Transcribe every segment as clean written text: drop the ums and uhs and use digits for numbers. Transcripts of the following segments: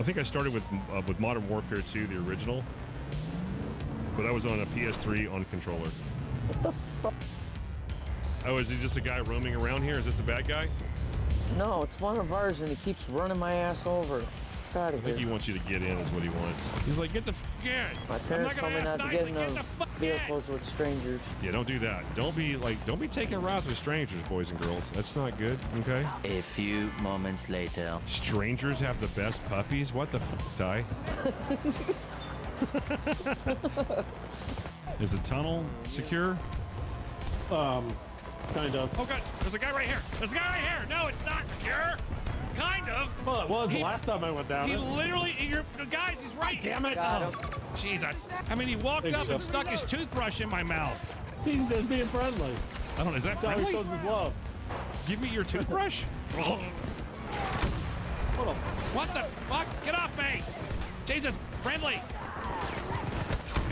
I think I started with Modern Warfare 2, the original, but I was on a PS3 on controller. What the fuck? Oh, is he just a guy roaming around here? Is this a bad guy? No, it's one of ours, and he keeps running my ass over. Get out of I think here. he wants you to get in, is what he wants. He's like, get the f in. My parents told me not to get in those vehicles with strangers. Yeah, don't do that. Don't be taking rides with strangers, boys and girls. That's not good, okay? A few moments later. Strangers have the best puppies? What the f, Ty? Is the tunnel secure? Kind of. Oh god, there's a guy right here. There's a guy right here. No, it's not secure. Kind of. Well, it was the last time I went down He it. literally, guys, he's right. Damn it. Got him. Jesus. I mean, he walked Big up and stuff. stuck his toothbrush in my mouth. He's just being friendly. I don't know, is that That's how he friendly? shows his love. Give me your toothbrush. Oh, Hold on. what the fuck? Get off me. Jesus, friendly.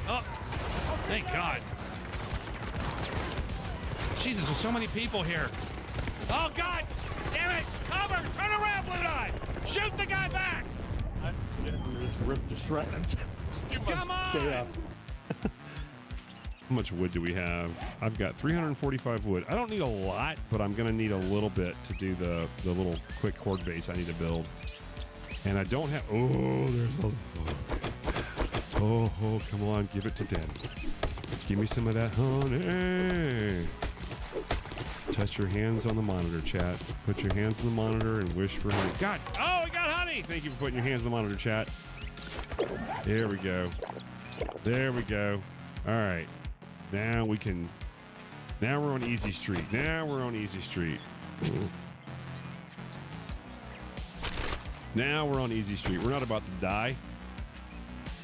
Oh, thank God. Jesus, there's so many people here. Oh, God! Damn it! Cover! Turn around, Blue Eye! Shoot the guy back! I'm just getting this ripped to shreds. It's too much Come on! chaos. How much wood do we have? I've got 345 wood. I don't need a lot, but I'm gonna need a little bit to do the little quick horde base I need to build. And I don't have. Oh, there's a. Oh, come on, give it to Den. Give me some of that honey. Touch your hands on the monitor, chat. Put your hands on the monitor and wish for honey. God! Oh, we got honey! Thank you for putting your hands on the monitor, chat. There we go. There we go. All right. Now we can. Now we're on Easy Street. Now we're on Easy Street. Now we're on Easy Street. We're not about to die.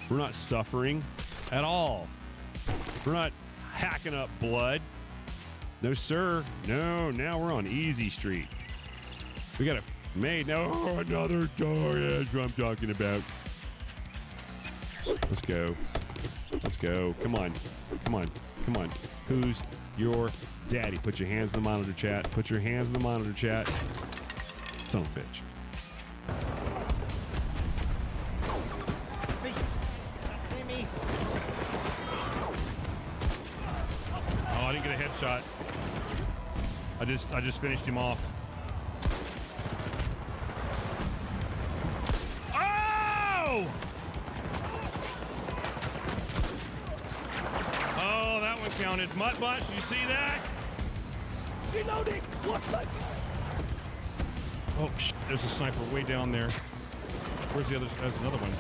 We're not suffering at all. We're not hacking up blood. No, sir. No, now we're on Easy Street. We got a maid. No, another door. That's what I'm talking about. Let's go. Let's go. Come on. Come on. Come on. Who's your daddy? Put your hands in the monitor, chat. Put your hands in the monitor, chat. Son of a bitch. Oh, I didn't get a headshot. I just finished him off. Oh! Oh, that one counted. Muttbutt, you see that? Reloading. What's that? Oh, shit, there's a sniper way down there. Where's the other? There's another one.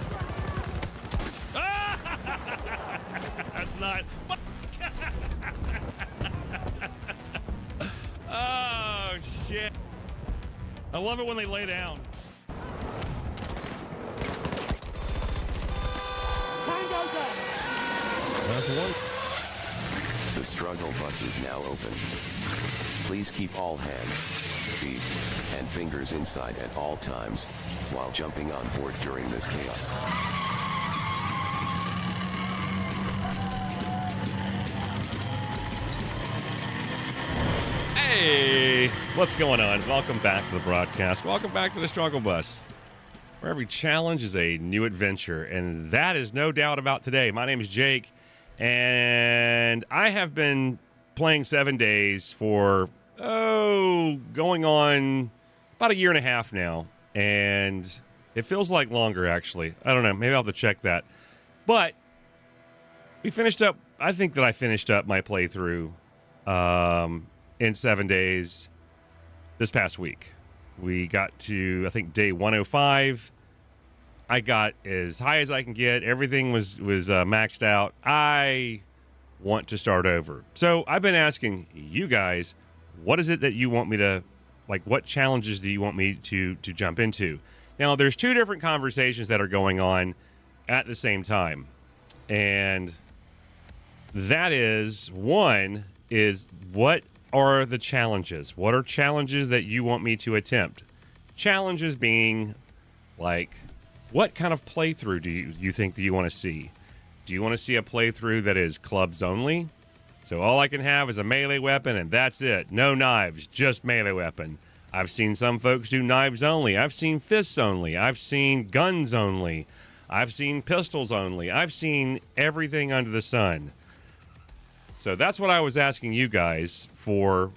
Ah! That's not. Oh, shit. I love it when they lay down. That's one. The struggle bus is now open. Please keep all hands, feet, and fingers inside at all times, while jumping on board during this chaos. Hey, what's going on? Welcome back to the broadcast. Welcome back to the struggle bus, where every challenge is a new adventure, and that is no doubt about today. My name is Jake, and I have been playing 7 days for, going on about 1.5 years now, and it feels like longer, actually. I don't know. Maybe I'll have to check that. But we finished up, I think that I finished up my playthrough in 7 days this past week. We got to, I think, day 105. I got as high as I can get. Everything was maxed out. I want to start over. So I've been asking you guys, what is it that you want me to, like, what challenges do you want me to jump into? Now, there's two different conversations that are going on at the same time. And that is, one is, what are the challenges? What are challenges that you want me to attempt? Challenges being, like, what kind of playthrough do you think that you want to see? Do you want to see a playthrough that is clubs only? So all I can have is a melee weapon and that's it. No knives, just melee weapon. I've seen some folks do knives only. I've seen fists only. I've seen guns only. I've seen pistols only. I've seen everything under the sun. So that's what I was asking you guys for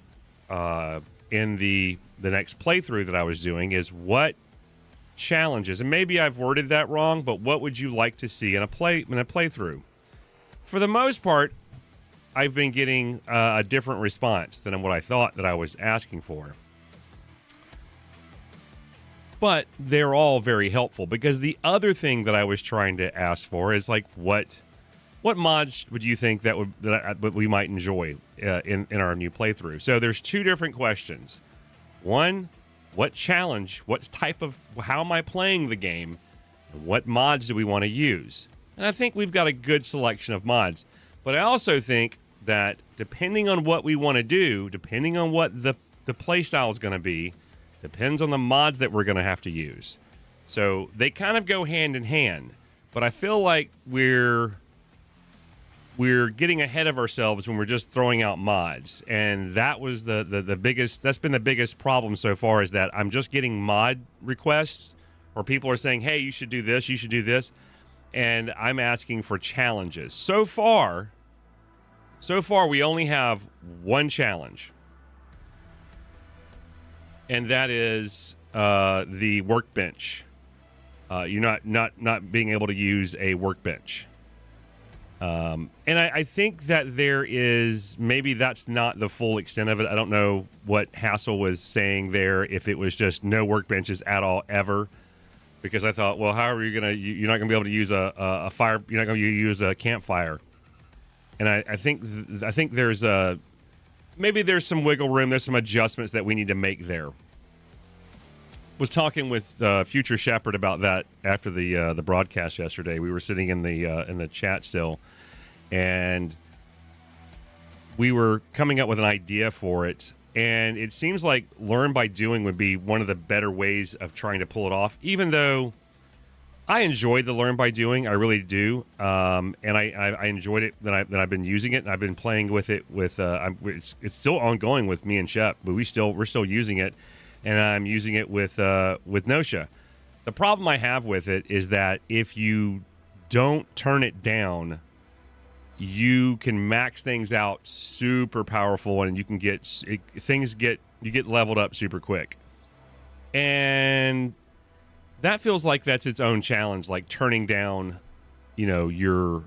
in the next playthrough that I was doing, is what challenges, and maybe I've worded that wrong, but what would you like to see in a playthrough? For the most part, I've been getting a different response than what I thought that I was asking for. But they're all very helpful, because the other thing that I was trying to ask for is like, what mods would you think that we might enjoy in our new playthrough? So there's two different questions. One, what challenge, how am I playing the game? And what mods do we want to use? And I think we've got a good selection of mods. But I also think that depending on what we want to do, depending on what the play style is going to be, depends on the mods that we're going to have to use. So they kind of go hand in hand. But I feel like we're getting ahead of ourselves when we're just throwing out mods. And that was the biggest, that's been the biggest problem so far, is that I'm just getting mod requests, or people are saying, hey, you should do this, you should do this. And I'm asking for challenges. So far, we only have one challenge. And that is the workbench. You're not being able to use a workbench. And I think that there is, maybe that's not the full extent of it. I don't know what Hassel was saying there, if it was just no workbenches at all ever. Because I thought, well, how are you you're not going to be able to use a fire, you're not going to use a campfire. And I think there's maybe there's some wiggle room, there's some adjustments that we need to make there. Was talking with Future Shepherd about that after the broadcast yesterday. We were sitting in the chat still, and we were coming up with an idea for it. And it seems like learn by doing would be one of the better ways of trying to pull it off. Even though I enjoyed the learn by doing, I really do, and I enjoyed it. That I've been using it, and I've been playing with it. It's still ongoing with me and Shep, but we're still using it. And I'm using it with Nosha. The problem I have with it is that if you don't turn it down, you can max things out super powerful, and you can get leveled up super quick. And that feels like that's its own challenge, like turning down, your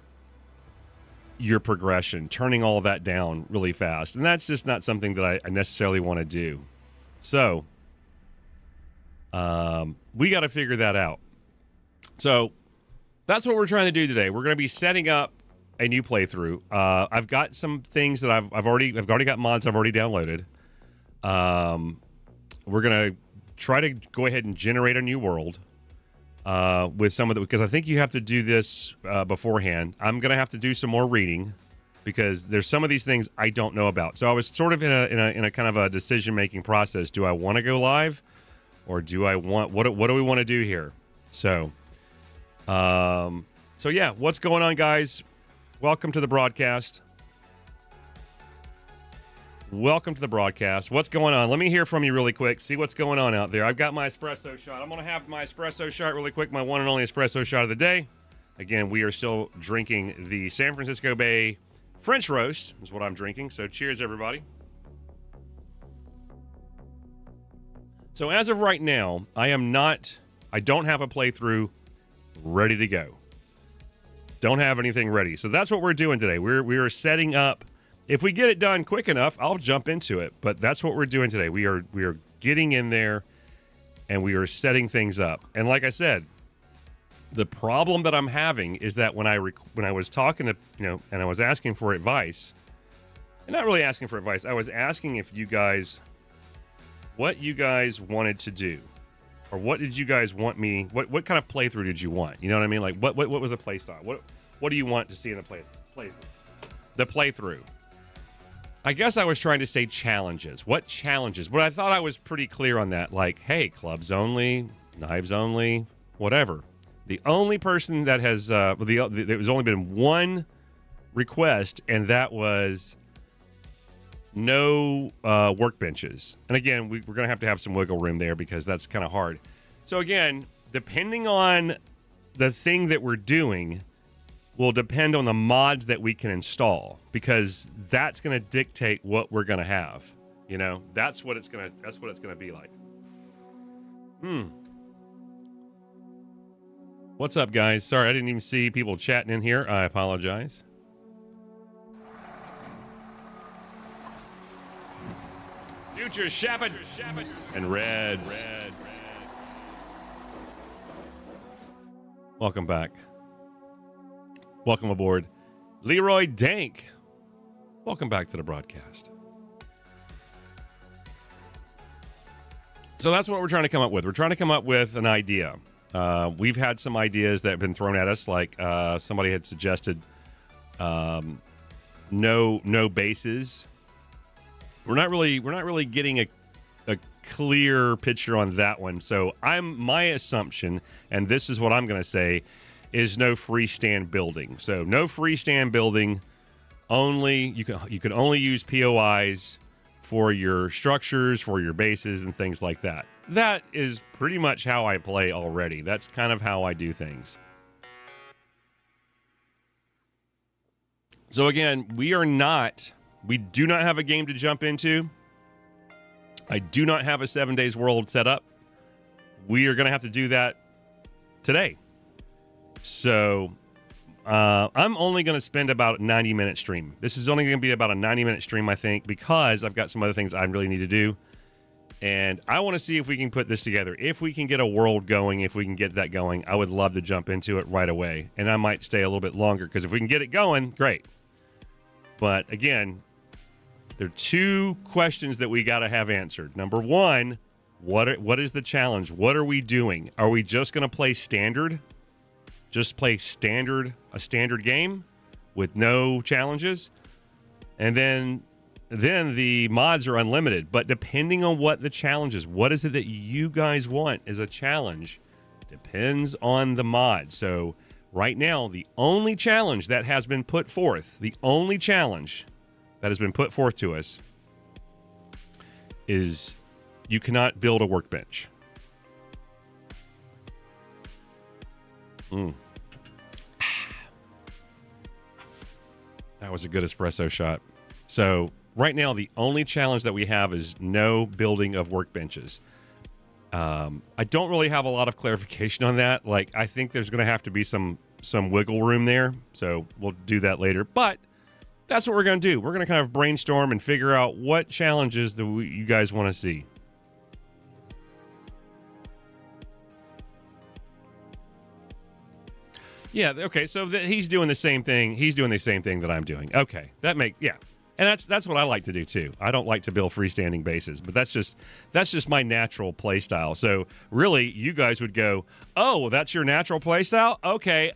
progression, turning all that down really fast. And that's just not something that I necessarily want to do. So we got to figure that out. So that's what we're trying to do today. We're going to be setting up a new playthrough. I've got some things that I've already got mods I've already downloaded. We're going to try to go ahead and generate a new world with some of the, because I think you have to do this beforehand. I'm going to have to do some more reading, because there's some of these things I don't know about. So I was sort of in a kind of a decision-making process. Do I want to go live? Or do I want, what do we want to do here? So yeah, what's going on, guys? Welcome to the broadcast. Welcome to the broadcast. What's going on? Let me hear from you really quick. See what's going on out there. I've got my espresso shot. I'm going to have my espresso shot really quick, my one and only espresso shot of the day. Again, we are still drinking the San Francisco Bay French roast is what I'm drinking. So cheers, everybody. So as of right now, I don't have a playthrough ready to go. Don't have anything ready. So that's what we're doing today. We are setting up. If we get it done quick enough, I'll jump into it. But that's what we're doing today. We are getting in there, and we are setting things up. And like I said, the problem that I'm having is that when I was talking to, and I was asking for advice, and not really asking for advice, I was asking if you guys, what you guys wanted to do, or what did you guys want me? What kind of playthrough did you want? You know what I mean? Like what was the play style? What do you want to see in the playthrough? I guess I was trying to say challenges. What challenges? But I thought I was pretty clear on that. Like, hey, clubs only, knives only, whatever. The only person that has there's only been one request, and that was workbenches. And again, we're going to have some wiggle room there because that's kind of hard. So again, depending on the thing that we're doing will depend on the mods that we can install, because that's going to dictate what we're going to have. You know, that's what it's going to be like. What's up, guys? Sorry, I didn't even see people chatting in here. I apologize. Future Shabbat and Reds. Welcome back. Welcome aboard. Leroy Dank. Welcome back to the broadcast. So that's what we're trying to come up with. We're trying to come up with an idea. We've had some ideas that have been thrown at us, like somebody had suggested no bases. We're not really getting a clear picture on that one. So my assumption, and this is what I'm going to say, is no freestand building. So no freestand building. Only you can only use POIs for your structures, for your bases, and things like that. That is pretty much how I play already. That's kind of how I do things. So again, we do not have a game to jump into. I do not have a 7 days world set up. We are going to have to do that today. So I'm only going to spend about a 90-minute stream. This is only going to be about a 90-minute stream, I think, because I've got some other things I really need to do. And I want to see if we can put this together. If we can get a world going, if we can get that going, I would love to jump into it right away. And I might stay a little bit longer, because if we can get it going, great. But again, there are two questions that we got to have answered. Number one, what is the challenge? What are we doing? Are we just going to play standard? Just play a standard game with no challenges? And then the mods are unlimited. But depending on what the challenge is, what is it that you guys want as a challenge, depends on the mod. So right now, the only challenge that has been put forth, to us is you cannot build a workbench. That was a good espresso shot. So right now, the only challenge that we have is no building of workbenches. I don't really have a lot of clarification on that. Like, I think there's going to have to be some wiggle room there. So we'll do that later. But that's what we're going to do. We're going to kind of brainstorm and figure out what challenges that you guys want to see. Yeah, okay, so he's doing the same thing. He's doing the same thing that I'm doing. Okay, yeah. And that's what I like to do too. I don't like to build freestanding bases, but that's just my natural play style. So really, you guys would go, "Oh, well, that's your natural play style? Okay,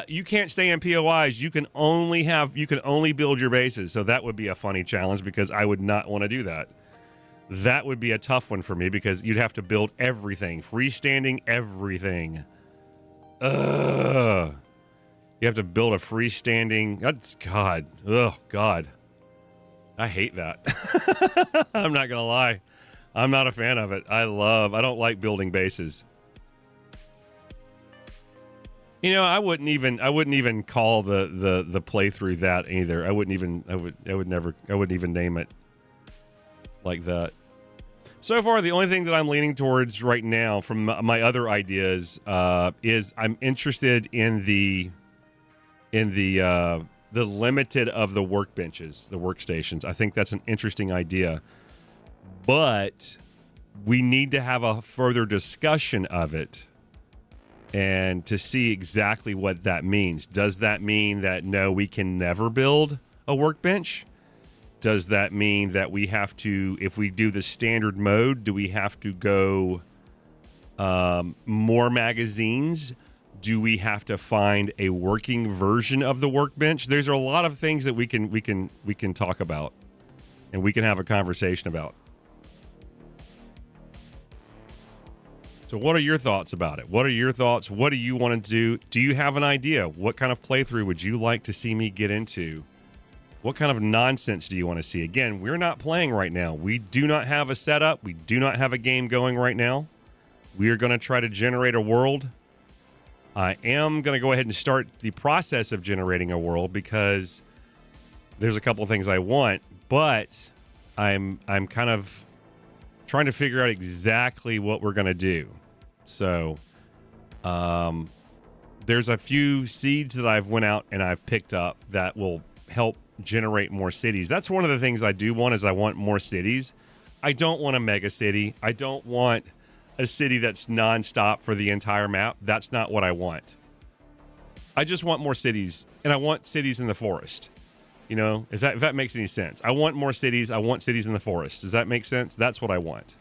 you can't stay in POIs. You can only build your bases." So that would be a funny challenge, because I would not want to do that. That would be a tough one for me, because you'd have to build everything, freestanding everything. Ugh. You have to build a freestanding. That's God. Oh God. I hate that. I'm not gonna lie. I'm not a fan of it. I don't like building bases. You know, I wouldn't even call the playthrough that either. I wouldn't even name it like that. So far, the only thing that I'm leaning towards right now from my other ideas is I'm interested in the limited of the workbenches, the workstations. I think that's an interesting idea, but we need to have a further discussion of it and to see exactly what that means. Does that mean that no, we can never build a workbench? Does that mean that we have to, if we do the standard mode, do we have to go more magazines? Do we have to find a working version of the workbench? There's a lot of things that we can talk about, and we can have a conversation about. So what are your thoughts about it? What are your thoughts? What do you want to do? Do you have an idea? What kind of playthrough would you like to see me get into? What kind of nonsense do you want to see? Again, we're not playing right now. We do not have a setup. We do not have a game going right now. We are going to try to generate a world. I am going to go ahead and start the process of generating a world because there's a couple of things I want, but I'm kind of trying to figure out exactly what we're going to do. So, there's a few seeds that I've went out and I've picked up that will help generate more cities. That's one of the things I do want is I want more cities. I don't want a mega city. I don't want a city that's nonstop for the entire map. That's not what I want. I just want more cities, and I want cities in the forest. You know, if that makes any sense. I want more cities. I want cities in the forest. Does that make sense? That's what I want.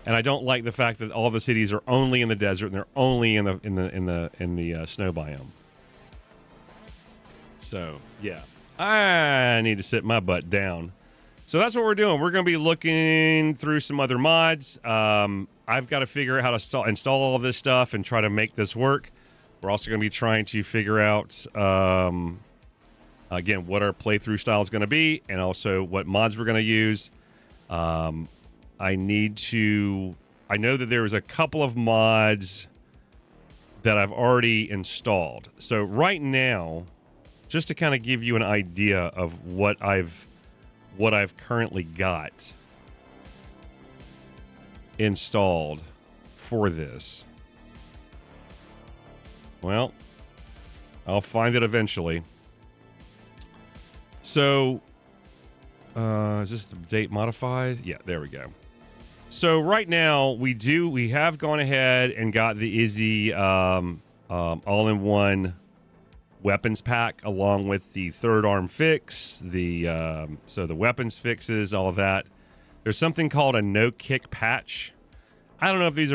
And I don't like the fact that all the cities are only in the desert and they're only in the snow biome. So, yeah. I need to sit my butt down. So that's what we're doing. We're going to be looking through some other mods. I've got to figure out how to install all of this stuff and try to make this work. We're also going to be trying to figure out, again, what our playthrough style is going to be and also what mods we're going to use. I know that there's a couple of mods that I've already installed. So right now, just to kind of give you an idea of what I've currently got installed for this. Well, I'll find it eventually. So, is this the date modified? Yeah, there we go. So right now we have gone ahead and got the Izzy all-in-one weapons pack along with the third arm fix, so the weapons fixes, all of that. There's something called a no kick patch. I don't know if these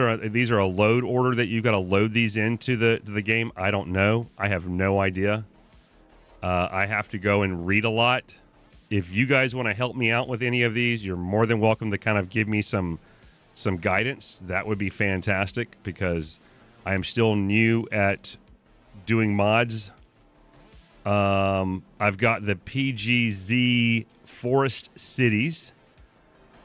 are a load order that you've got to load these into the game. I don't know. I have no idea. I have to go and read a lot. If you guys want to help me out with any of these, you're more than welcome to kind of give me some guidance. That would be fantastic because I am still new at doing mods. I've got the PGZ Forest Cities.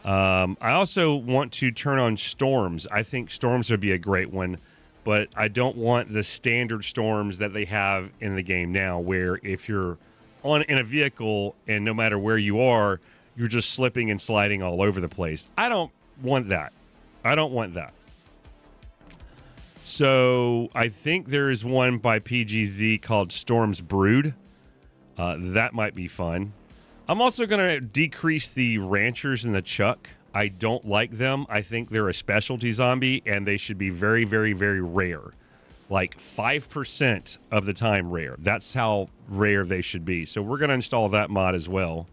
I also want to turn on storms. I think storms would be a great one, but I don't want the standard storms that they have in the game now, where if you're in a vehicle and no matter where you are, you're just slipping and sliding all over the place. I don't want that. So I think there is one by PGZ called Storm's Brood. That might be fun. I'm also going to decrease the ranchers and the chuck. I don't like them. I think they're a specialty zombie, and they should be very, very, very rare. Like 5% of the time rare. That's how rare they should be. So we're going to install that mod as well.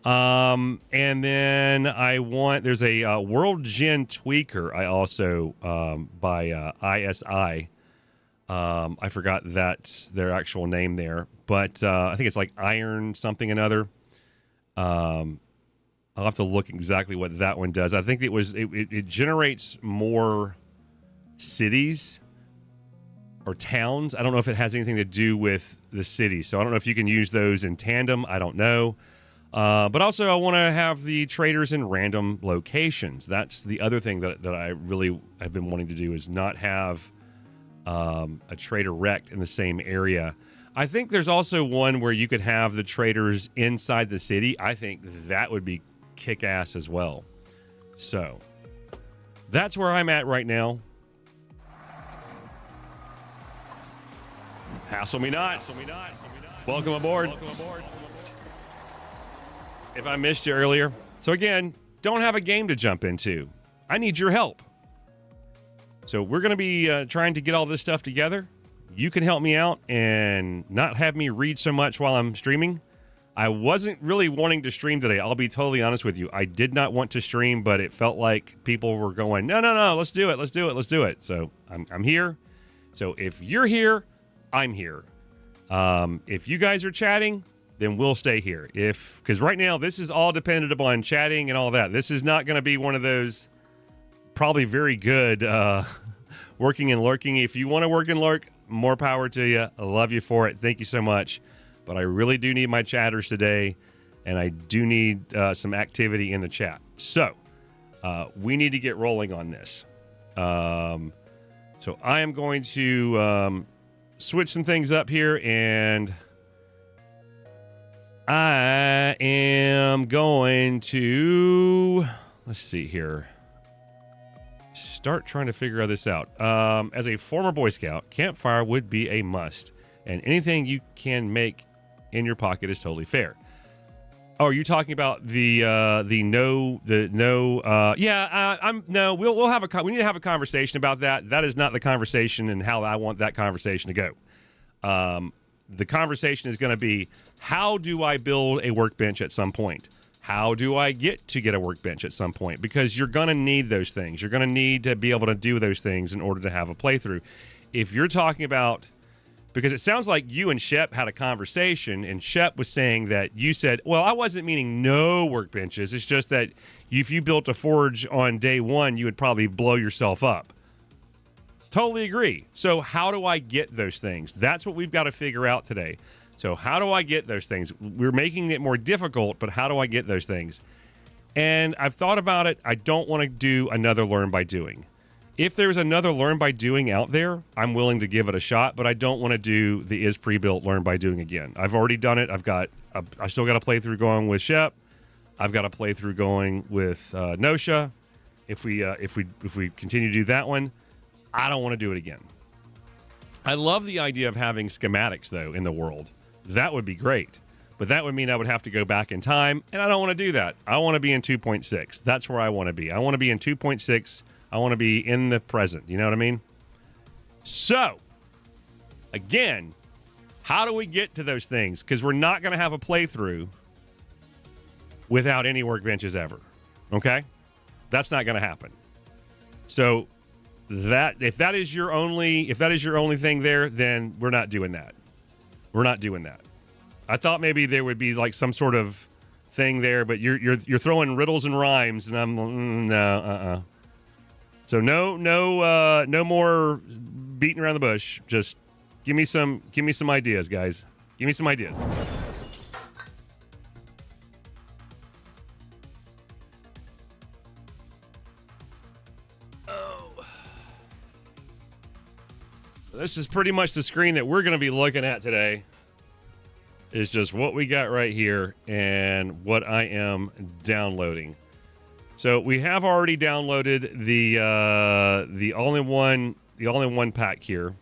And then there's a World Gen Tweaker I also by ISI. I forgot that's their actual name there, but I think it's like Iron something another. I'll have to look exactly what that one does. I think it generates more cities or towns. I don't know if it has anything to do with the city, so I don't know if you can use those in tandem. I don't know. But also I want to have the traders in random locations. That's the other thing that I really have been wanting to do, is not have a trader wrecked in the same area. I think there's also one where you could have the traders inside the city. I think that would be kick-ass as well. So that's where I'm at right now. Hassle me not. Welcome aboard. If I missed you earlier. So again, don't have a game to jump into. I need your help. So we're going to be trying to get all this stuff together. You can help me out and not have me read so much while I'm streaming. I wasn't really wanting to stream today. I'll be totally honest with you. I did not want to stream, but it felt like people were going, no, let's do it. So I'm here. So if you're here, I'm here. If you guys are chatting, then we'll stay here. Because right now, this is all dependent upon chatting and all that. This is not going to be one of those probably very good working and lurking. If you want to work and lurk, more power to you. I love you for it. Thank you so much. but I really do need my chatters today, and I do need some activity in the chat. So we need to get rolling on this. So I am going to switch some things up here, and I am going to, let's see here, start trying to figure this out. As a former Boy Scout, campfire would be a must, and anything you can make in your pocket is totally fair. Oh, are you talking about we need to have a conversation about that. That is not the conversation and how I want that conversation to go. The conversation is going to be, how do I build a workbench at some point? How do I get a workbench at some point? Because you're going to need those things. You're going to need to be able to do those things in order to have a playthrough. If you're talking about, because it sounds like you and Shep had a conversation, and Shep was saying that you said, well, I wasn't meaning no workbenches. It's just that if you built a forge on day one, you would probably blow yourself up. Totally agree. So how do I get those things? That's what we've got to figure out today. So how do I get those things? We're making it more difficult, but how do I get those things? And I've thought about it. I don't want to do another learn by doing. If there's another learn by doing out there, I'm willing to give it a shot, but I don't want to do the is pre-built learn by doing again. I've already done it. I still got a playthrough going with Shep. I've got a playthrough going with Nosha. If we continue to do that one, I don't want to do it again. I love the idea of having schematics, though, in the world. That would be great. But that would mean I would have to go back in time, and I don't want to do that. I want to be in 2.6. That's where I want to be. I want to be in 2.6. I want to be in the present. You know what I mean? So, again, how do we get to those things? Because we're not going to have a playthrough without any workbenches ever. Okay? That's not going to happen. So, if that is your only thing there, then we're not doing that. We're not doing that. I thought maybe there would be like some sort of thing there, but you're throwing riddles and rhymes, and I'm no. So no more beating around the bush. Just give me some ideas, guys. Give me some ideas. This is pretty much the screen that we're going to be looking at today. Is just what we got right here and what I am downloading. So we have already downloaded the all-in-one pack here.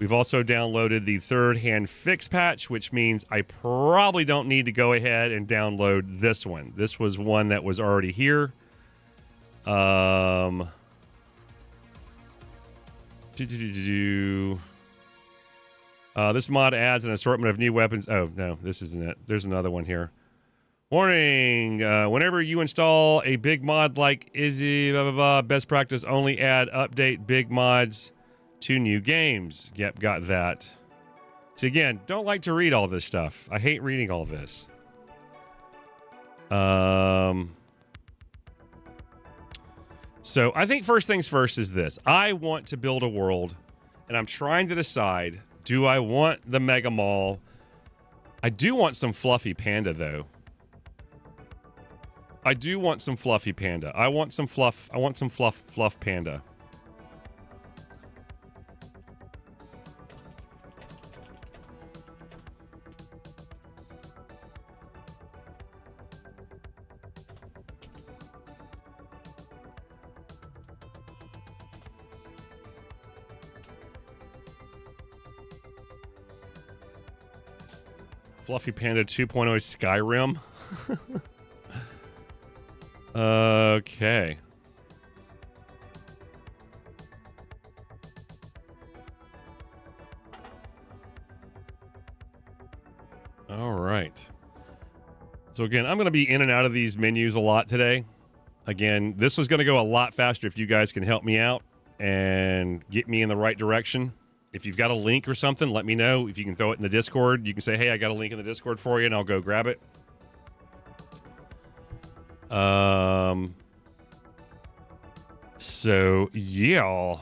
We've also downloaded the third-hand fix patch, which means I probably don't need to go ahead and download this one. This was one that was already here. This mod adds an assortment of new weapons. Oh, no, this isn't it. There's another one here. Warning, whenever you install a big mod like Izzy, blah, blah, blah, best practice, only add update big mods to new games. Yep, got that. So again, don't like to read all this stuff. I hate reading all this. So I think first things first is this. I want to build a world, and I'm trying to decide, do I want the Mega Mall? I do want some fluffy panda, though. I do want some fluffy panda. I want some fluff panda. Fluffy Panda 2.0 Skyrim. Okay. All right. So again, I'm going to be in and out of these menus a lot today. Again, this was going to go a lot faster if you guys can help me out and get me in the right direction. If you've got a link or something, let me know. If you can throw it in the Discord, you can say, hey, I got a link in the Discord for you, and I'll go grab it. So, yeah.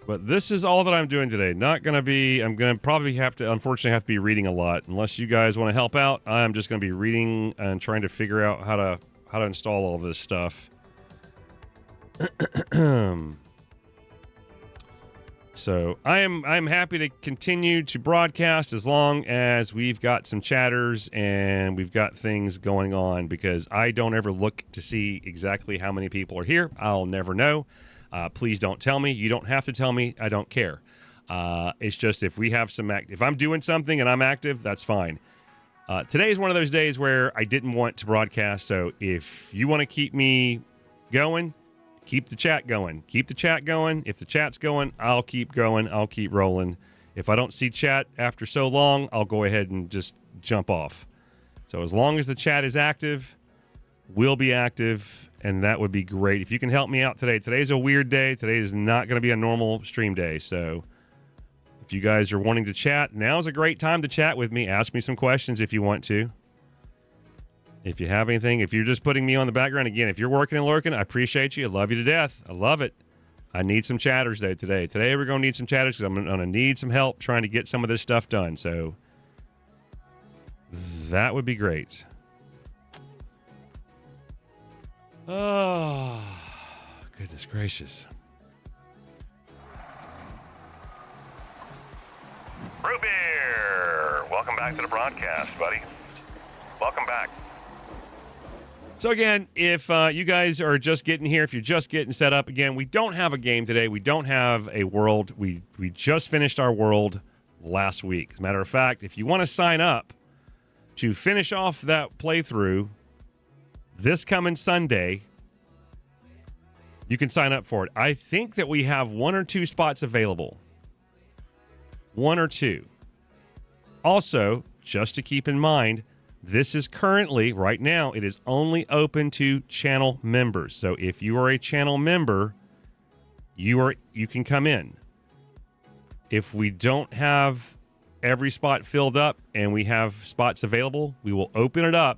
But this is all that I'm doing today. Not going to be, I'm going to probably unfortunately have to be reading a lot. Unless you guys want to help out, I'm just going to be reading and trying to figure out how to install all this stuff. So I'm happy to continue to broadcast as long as we've got some chatters and we've got things going on, because I don't ever look to see exactly how many people are here. I'll never know. Please don't tell me. You don't have to tell me. I don't care. It's just if we have some if I'm doing something and I'm active, that's fine. Today is one of those days where I didn't want to broadcast. So if you want to keep me going, keep the chat going. Keep the chat going. If the chat's going, I'll keep going. I'll keep rolling. If I don't see chat after so long, I'll go ahead and just jump off. So as long as the chat is active, we'll be active, and that would be great. If you can help me out today. Today's a weird day. Today is not going to be a normal stream day. So if you guys are wanting to chat, now's a great time to chat with me. Ask me some questions if you want to. If you have anything, if you're just putting me on the background, again, if you're working and lurking, I appreciate you. I love you to death. I love it. I need some chatters though today. Today we're going to need some chatters because I'm going to need some help trying to get some of this stuff done. So that would be great. Oh, goodness gracious. Root Beer! Welcome back to the broadcast, buddy. Welcome back. So again, if you guys are just getting here, if you're just getting set up, again, we don't have a game today. We don't have a world. We just finished our world last week. As a matter of fact, if you want to sign up to finish off that playthrough this coming Sunday, you can sign up for it. I think that we have 1 or 2 spots available. 1 or 2. Also, just to keep in mind, this is currently, right now, it is only open to channel members. So if you are a channel member, you can come in. If we don't have every spot filled up and we have spots available, we will open it up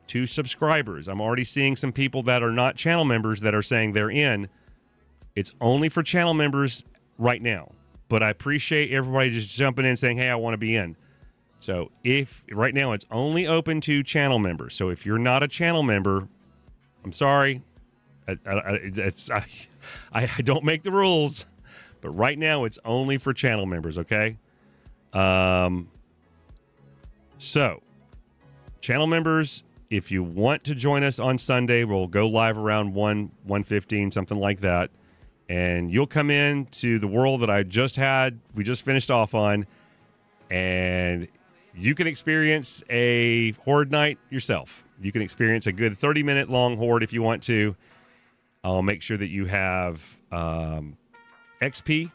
to subscribers. I'm already seeing some people that are not channel members that are saying they're in. It's only for channel members right now. But I appreciate everybody just jumping in saying, hey, I want to be in. So if right now it's only open to channel members. So if you're not a channel member, I'm sorry. I don't make the rules, but right now it's only for channel members. Okay. So channel members, if you want to join us on Sunday, we'll go live around 1:15, something like that. And you'll come in to the world that we just finished off on, and you can experience a horde night yourself. You can experience a good 30-minute long horde if you want to. I'll make sure that you have XP.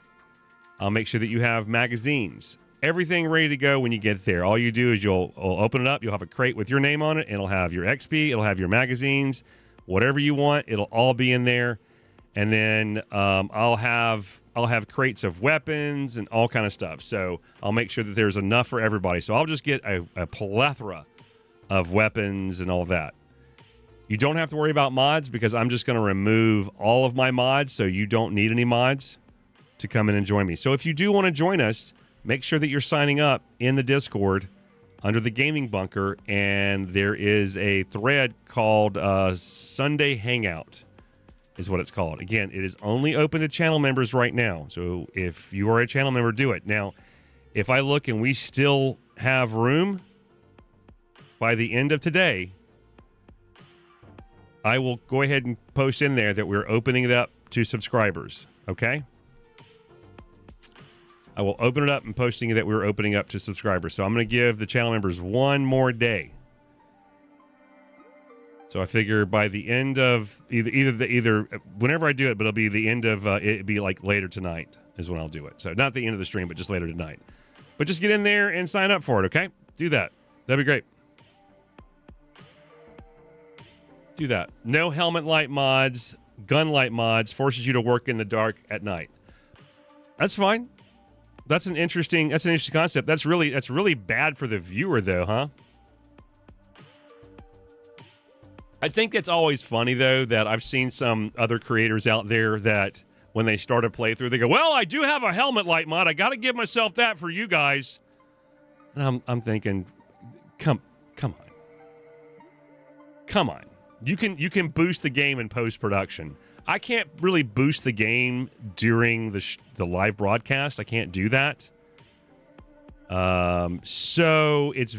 I'll make sure that you have magazines. Everything ready to go when you get there. All you do is you'll open it up. You'll have a crate with your name on it. It'll have your XP. It'll have your magazines. Whatever you want, it'll all be in there. And then I'll have crates of weapons and all kind of stuff. So I'll make sure that there's enough for everybody. So I'll just get a plethora of weapons and all that. You don't have to worry about mods because I'm just going to remove all of my mods. So you don't need any mods to come in and join me. So if you do want to join us, make sure that you're signing up in the Discord under the Gaming Bunker. And there is a thread called Sunday Hangout. Is what it's called. Again, it is only open to channel members right now. So if you are a channel member, do it. Now, if I look and we still have room by the end of today, I will go ahead and post in there that we're opening it up to subscribers. Okay? I will open it up and posting that we're opening up to subscribers. So I'm going to give the channel members one more day. So I figure by the end of either whenever I do it, but it'll be the end of it'd be like later tonight is when I'll do it. So not the end of the stream, but just later tonight. But just get in there and sign up for it, okay? Do that. That'd be great. Do that. No helmet light mods, gun light mods, forces you to work in the dark at night. That's fine. That's an interesting concept. That's really bad for the viewer though, huh? I think it's always funny, though, that I've seen some other creators out there that when they start a playthrough, they go, well, I do have a helmet light mod. I got to give myself that for you guys. And I'm thinking, come on. You can boost the game in post-production. I can't really boost the game during the live broadcast. I can't do that. So it's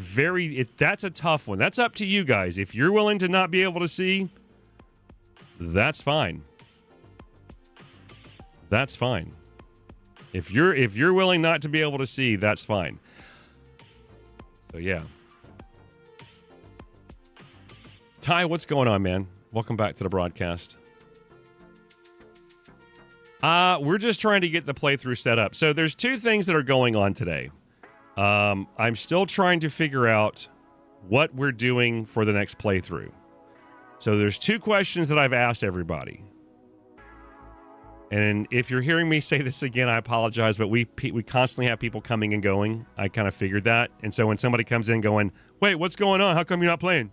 that's a tough one. That's up to you guys. If you're willing to not be able to see, that's fine. That's fine. If you're willing not to be able to see, that's fine. So yeah. Ty, what's going on, man? Welcome back to the broadcast. We're just trying to get the playthrough set up. So there's two things that are going on today. I'm still trying to figure out what we're doing for the next playthrough. So there's two questions that I've asked everybody. And if you're hearing me say this again, I apologize, but we constantly have people coming and going. I kind of figured that. And so when somebody comes in going, wait, what's going on? How come you're not playing?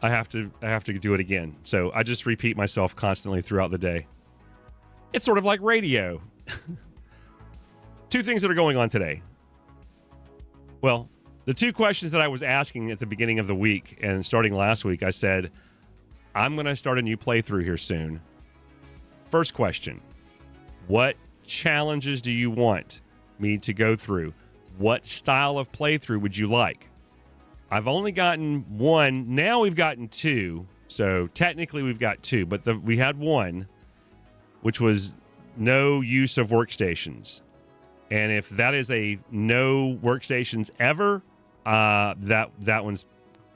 I have to do it again. So I just repeat myself constantly throughout the day. It's sort of like radio. Two things that are going on today. Well, the two questions that I was asking at the beginning of the week and starting last week, I said, I'm going to start a new playthrough here soon. First question, what challenges do you want me to go through? What style of playthrough would you like? I've only gotten one. Now we've gotten two. So technically we've got two, but we had one, which was no use of workstations. And if that is a no workstations ever, that one's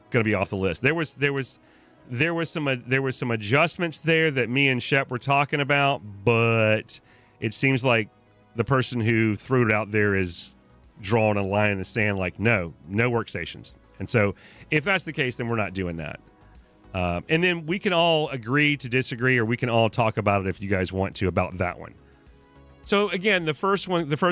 going to be off the list. There was some adjustments there that me and Shep were talking about, but it seems like the person who threw it out there is drawing a line in the sand, like no workstations. And so if that's the case, then we're not doing that. And then we can all agree to disagree, or we can all talk about it if you guys want to about that one. So again, the first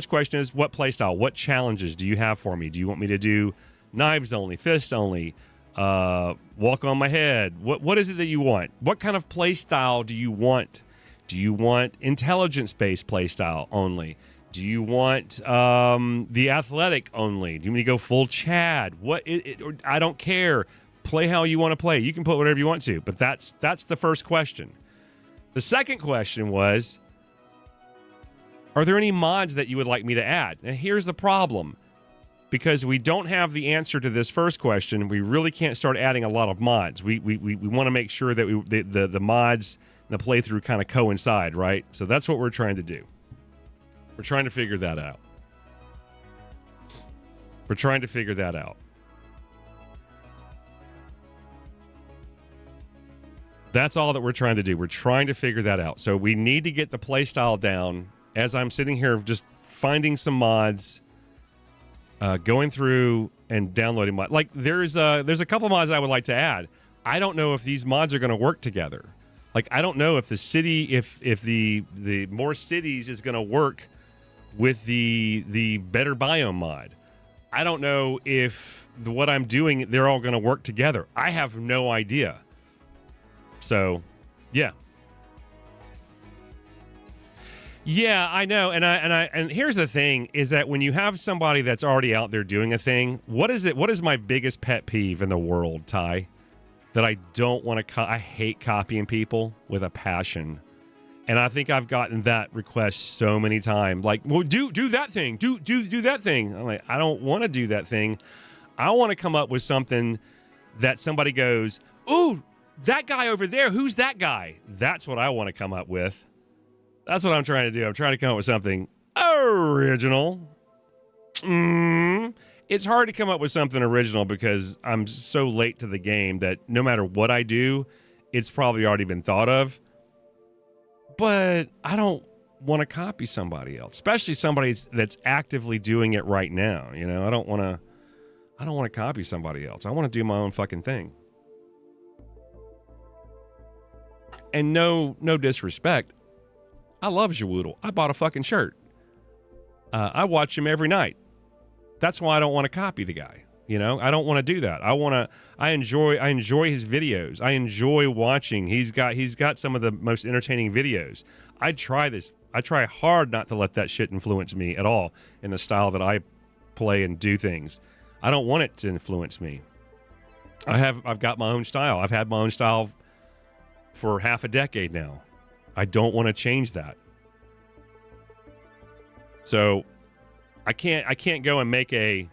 question is, what playstyle? What challenges do you have for me? Do you want me to do knives only, fists only, walk on my head? What is it that you want? What kind of playstyle do you want? Do you want intelligence-based playstyle only? Do you want the athletic only? Do you want me to go full Chad? I don't care. Play how you want to play. You can put whatever you want to, but that's the first question. The second question was, are there any mods that you would like me to add? And here's the problem. Because we don't have the answer to this first question, we really can't start adding a lot of mods. We want to make sure that the mods and the playthrough kind of coincide, right? So that's what we're trying to do. We're trying to figure that out. That's all that we're trying to do. We're trying to figure that out. So we need to get the playstyle down. As I'm sitting here just finding some mods, going through and downloading mods. Like there's a couple mods I would like to add. I don't know if these mods are going to work together. Like I don't know if the city, if the more cities is going to work with the better biome mod. I don't know if what I'm doing, they're all going to work together. I have no idea. So, yeah. Yeah, I know, and here's the thing: is that when you have somebody that's already out there doing a thing, what is it? What is my biggest pet peeve in the world, Ty? That I don't want to. I hate copying people with a passion, and I think I've gotten that request so many times. Like, well, do that thing, do that thing. I'm like, I don't want to do that thing. I want to come up with something that somebody goes, "Ooh, that guy over there. Who's that guy?" That's what I want to come up with. That's what I'm trying to do. I'm trying to come up with something original. It's hard to come up with something original because I'm so late to the game that no matter what I do, it's probably already been thought of. But I don't want to copy somebody else, especially somebody that's actively doing it right now. You know, I don't want to copy somebody else. I want to do my own fucking thing. And no disrespect. I love Jawoodle. I bought a fucking shirt. I watch him every night. That's why I don't want to copy the guy. You know, I don't want to do that. I enjoy his videos. I enjoy watching. He's got some of the most entertaining videos. I try this. I try hard not to let that shit influence me at all in the style that I play and do things. I don't want it to influence me. I've got my own style. I've had my own style for half a decade now. I don't want to change that. So I can't go and make a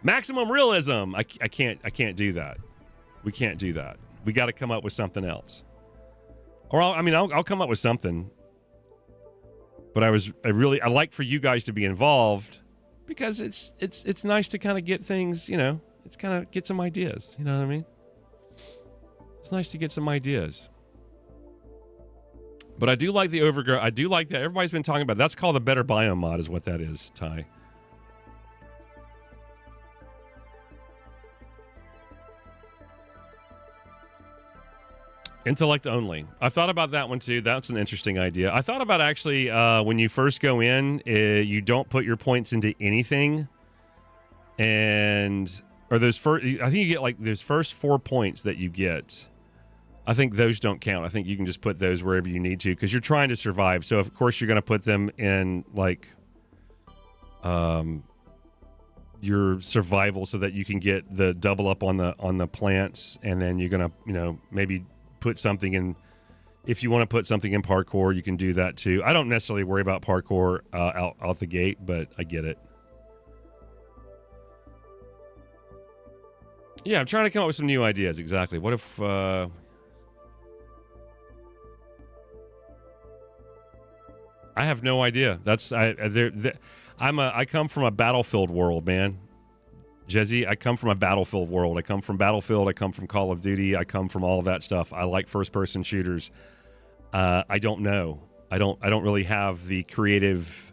maximum realism. I can't do that. We can't do that. We got to come up with something else. Or I'll come up with something. But I like for you guys to be involved because it's nice to kind of get things, it's kind of get some ideas. You know what I mean? It's nice to get some ideas. But I do like the overgrow. I do like that. Everybody's been talking about that's called the better biome mod is what that is, Ty. Intellect only. I thought about that one too. That's an interesting idea. I thought about actually when you first go in, you don't put your points into anything. Or those first, I think you get like those first 4 points that you get. I think those don't count. I think you can just put those wherever you need to because you're trying to survive. So of course you're going to put them in like your survival so that you can get the double up on the plants, and then you're going to maybe put something in. If you want to put something in parkour, you can do that too. I don't necessarily worry about parkour out the gate, but I get it. Yeah, I'm trying to come up with some new ideas. Exactly. What if I have no idea. I come from a battlefield world, man. Jezzy, I come from a battlefield world. I come from Battlefield. I come from Call of Duty. I come from all of that stuff. I like first-person shooters. I don't know. I don't really have the creative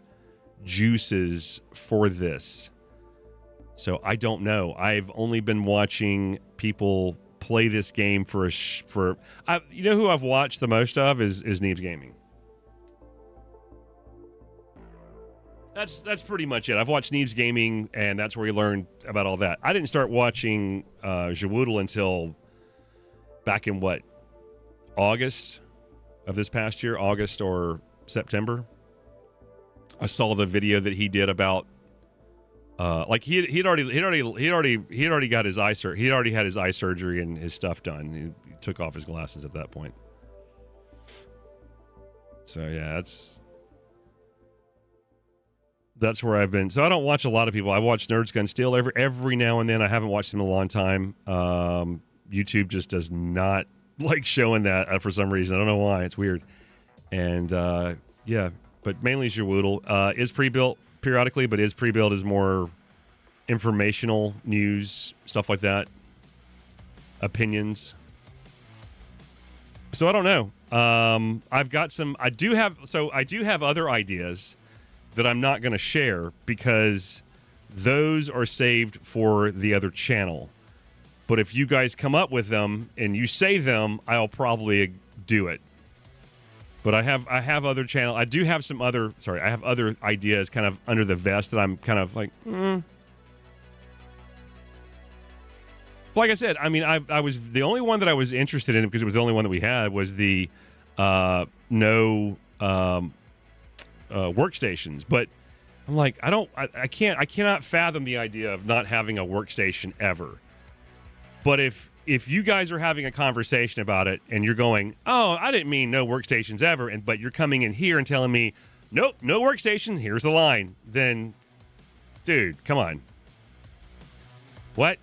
juices for this. So I don't know. I've only been watching people play this game for who I've watched the most of is Neebs Gaming. That's pretty much it. I've watched Neebs Gaming, and that's where you learned about all that. I didn't start watching Jawoodle until back in August of this past year, August or September. I saw the video that he did about he'd already got his eye surgery. He'd already had his eye surgery and his stuff done. He took off his glasses at that point. So yeah, that's where I've been. So I don't watch a lot of people. I watch Nerds Gun Steel every now and then. I haven't watched him in a long time. YouTube just does not like showing that for some reason. I don't know why. It's weird. And yeah, but mainly Jawoodle is pre-built periodically, but his pre-built is more informational news, stuff like that, opinions. So I don't know. I've got some. I do have other ideas that I'm not going to share because those are saved for the other channel. But if you guys come up with them and you say them, I'll probably do it. But I have other channel. I do have some other. Sorry, I have other ideas kind of under the vest that I'm kind of like. Like I said, I mean, I was the only one that I was interested in because it was the only one that we had was the no workstations. But I'm like, I cannot fathom the idea of not having a workstation ever. But if you guys are having a conversation about it and you're going, oh, I didn't mean no workstations ever, but you're coming in here and telling me, nope, no workstation, here's the line, then, dude, come on. What?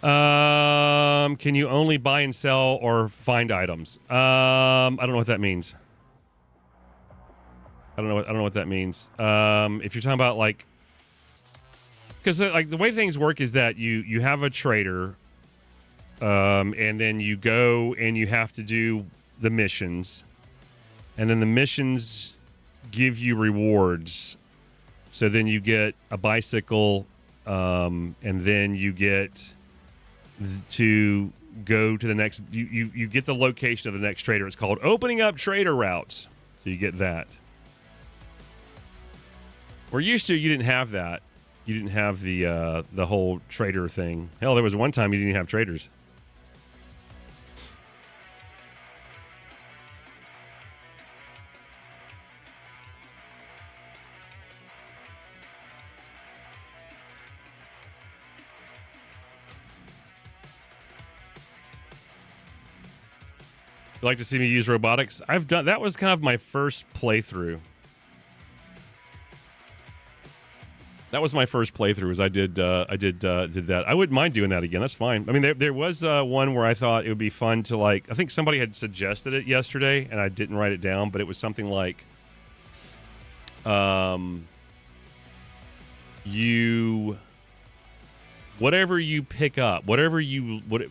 Can you only buy and sell or find items? I don't know what that means. I don't know what that means. If you're talking about like, because like the way things work is that you have a trader, and then you go and you have to do the missions, and then the missions give you rewards. So then you get a bicycle, and then you get to go to the next. You get the location of the next trader. It's called opening up trader routes. So you get that. We're used to, you didn't have that. you didn't have the whole trader thing. Hell, there was one time you didn't even have traders. You like to see me use robotics? I've done that. Was kind of my first playthrough. That was my first playthrough. As I did that. I wouldn't mind doing that again. That's fine. I mean, there was one where I thought it would be fun to, like. I think somebody had suggested it yesterday, and I didn't write it down. But it was something like, whatever you pick up, whatever you loot,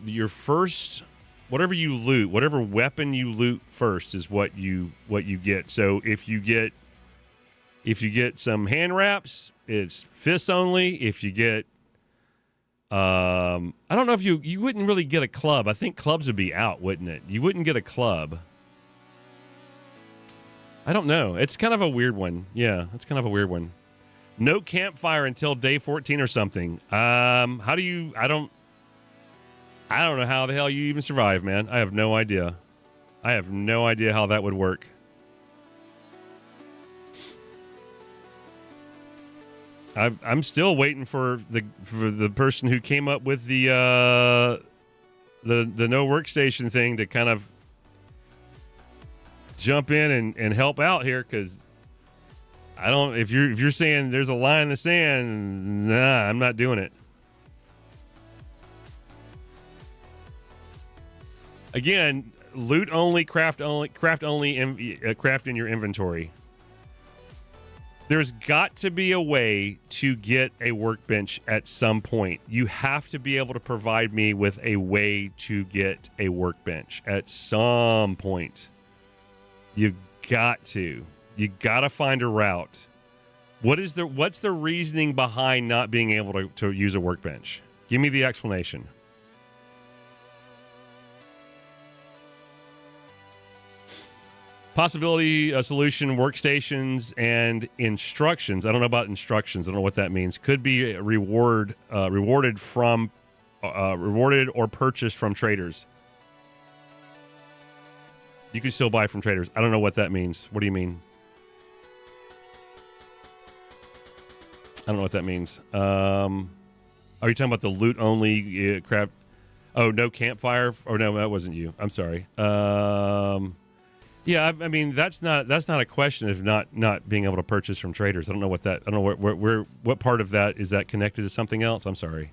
whatever weapon you loot first is what you get. So if you get some hand wraps, it's fists only. If you get I don't know if you wouldn't really get a club. I think clubs would be out, wouldn't it? You wouldn't get a club. I don't know. It's kind of a weird one. Yeah, it's kind of a weird one. No campfire until day 14 or something. How do you I don't know how the hell you even survive, man. I have no idea. I have no idea how that would work. I'm still waiting for the person who came up with the no workstation thing to kind of jump in and help out here, because I don't. If you're saying there's a line in the sand, nah, I'm not doing it. Again, loot only, craft only, craft in your inventory. There's got to be a way to get a workbench at some point. You have to be able to provide me with a way to get a workbench at some point. You got to. You got to find a route. What's the reasoning behind not being able to use a workbench? Give me the explanation. Possibility, a solution, workstations, and instructions. I don't know about instructions. I don't know what that means. Could be rewarded or purchased from traders. You can still buy from traders. I don't know what that means. What do you mean? I don't know what that means. Are you talking about the loot only crap? Oh, no campfire. Oh no, that wasn't you. I'm sorry. Yeah, I mean that's not a question of not being able to purchase from traders. I don't know what that. I don't know what part of that is that connected to something else. I'm sorry.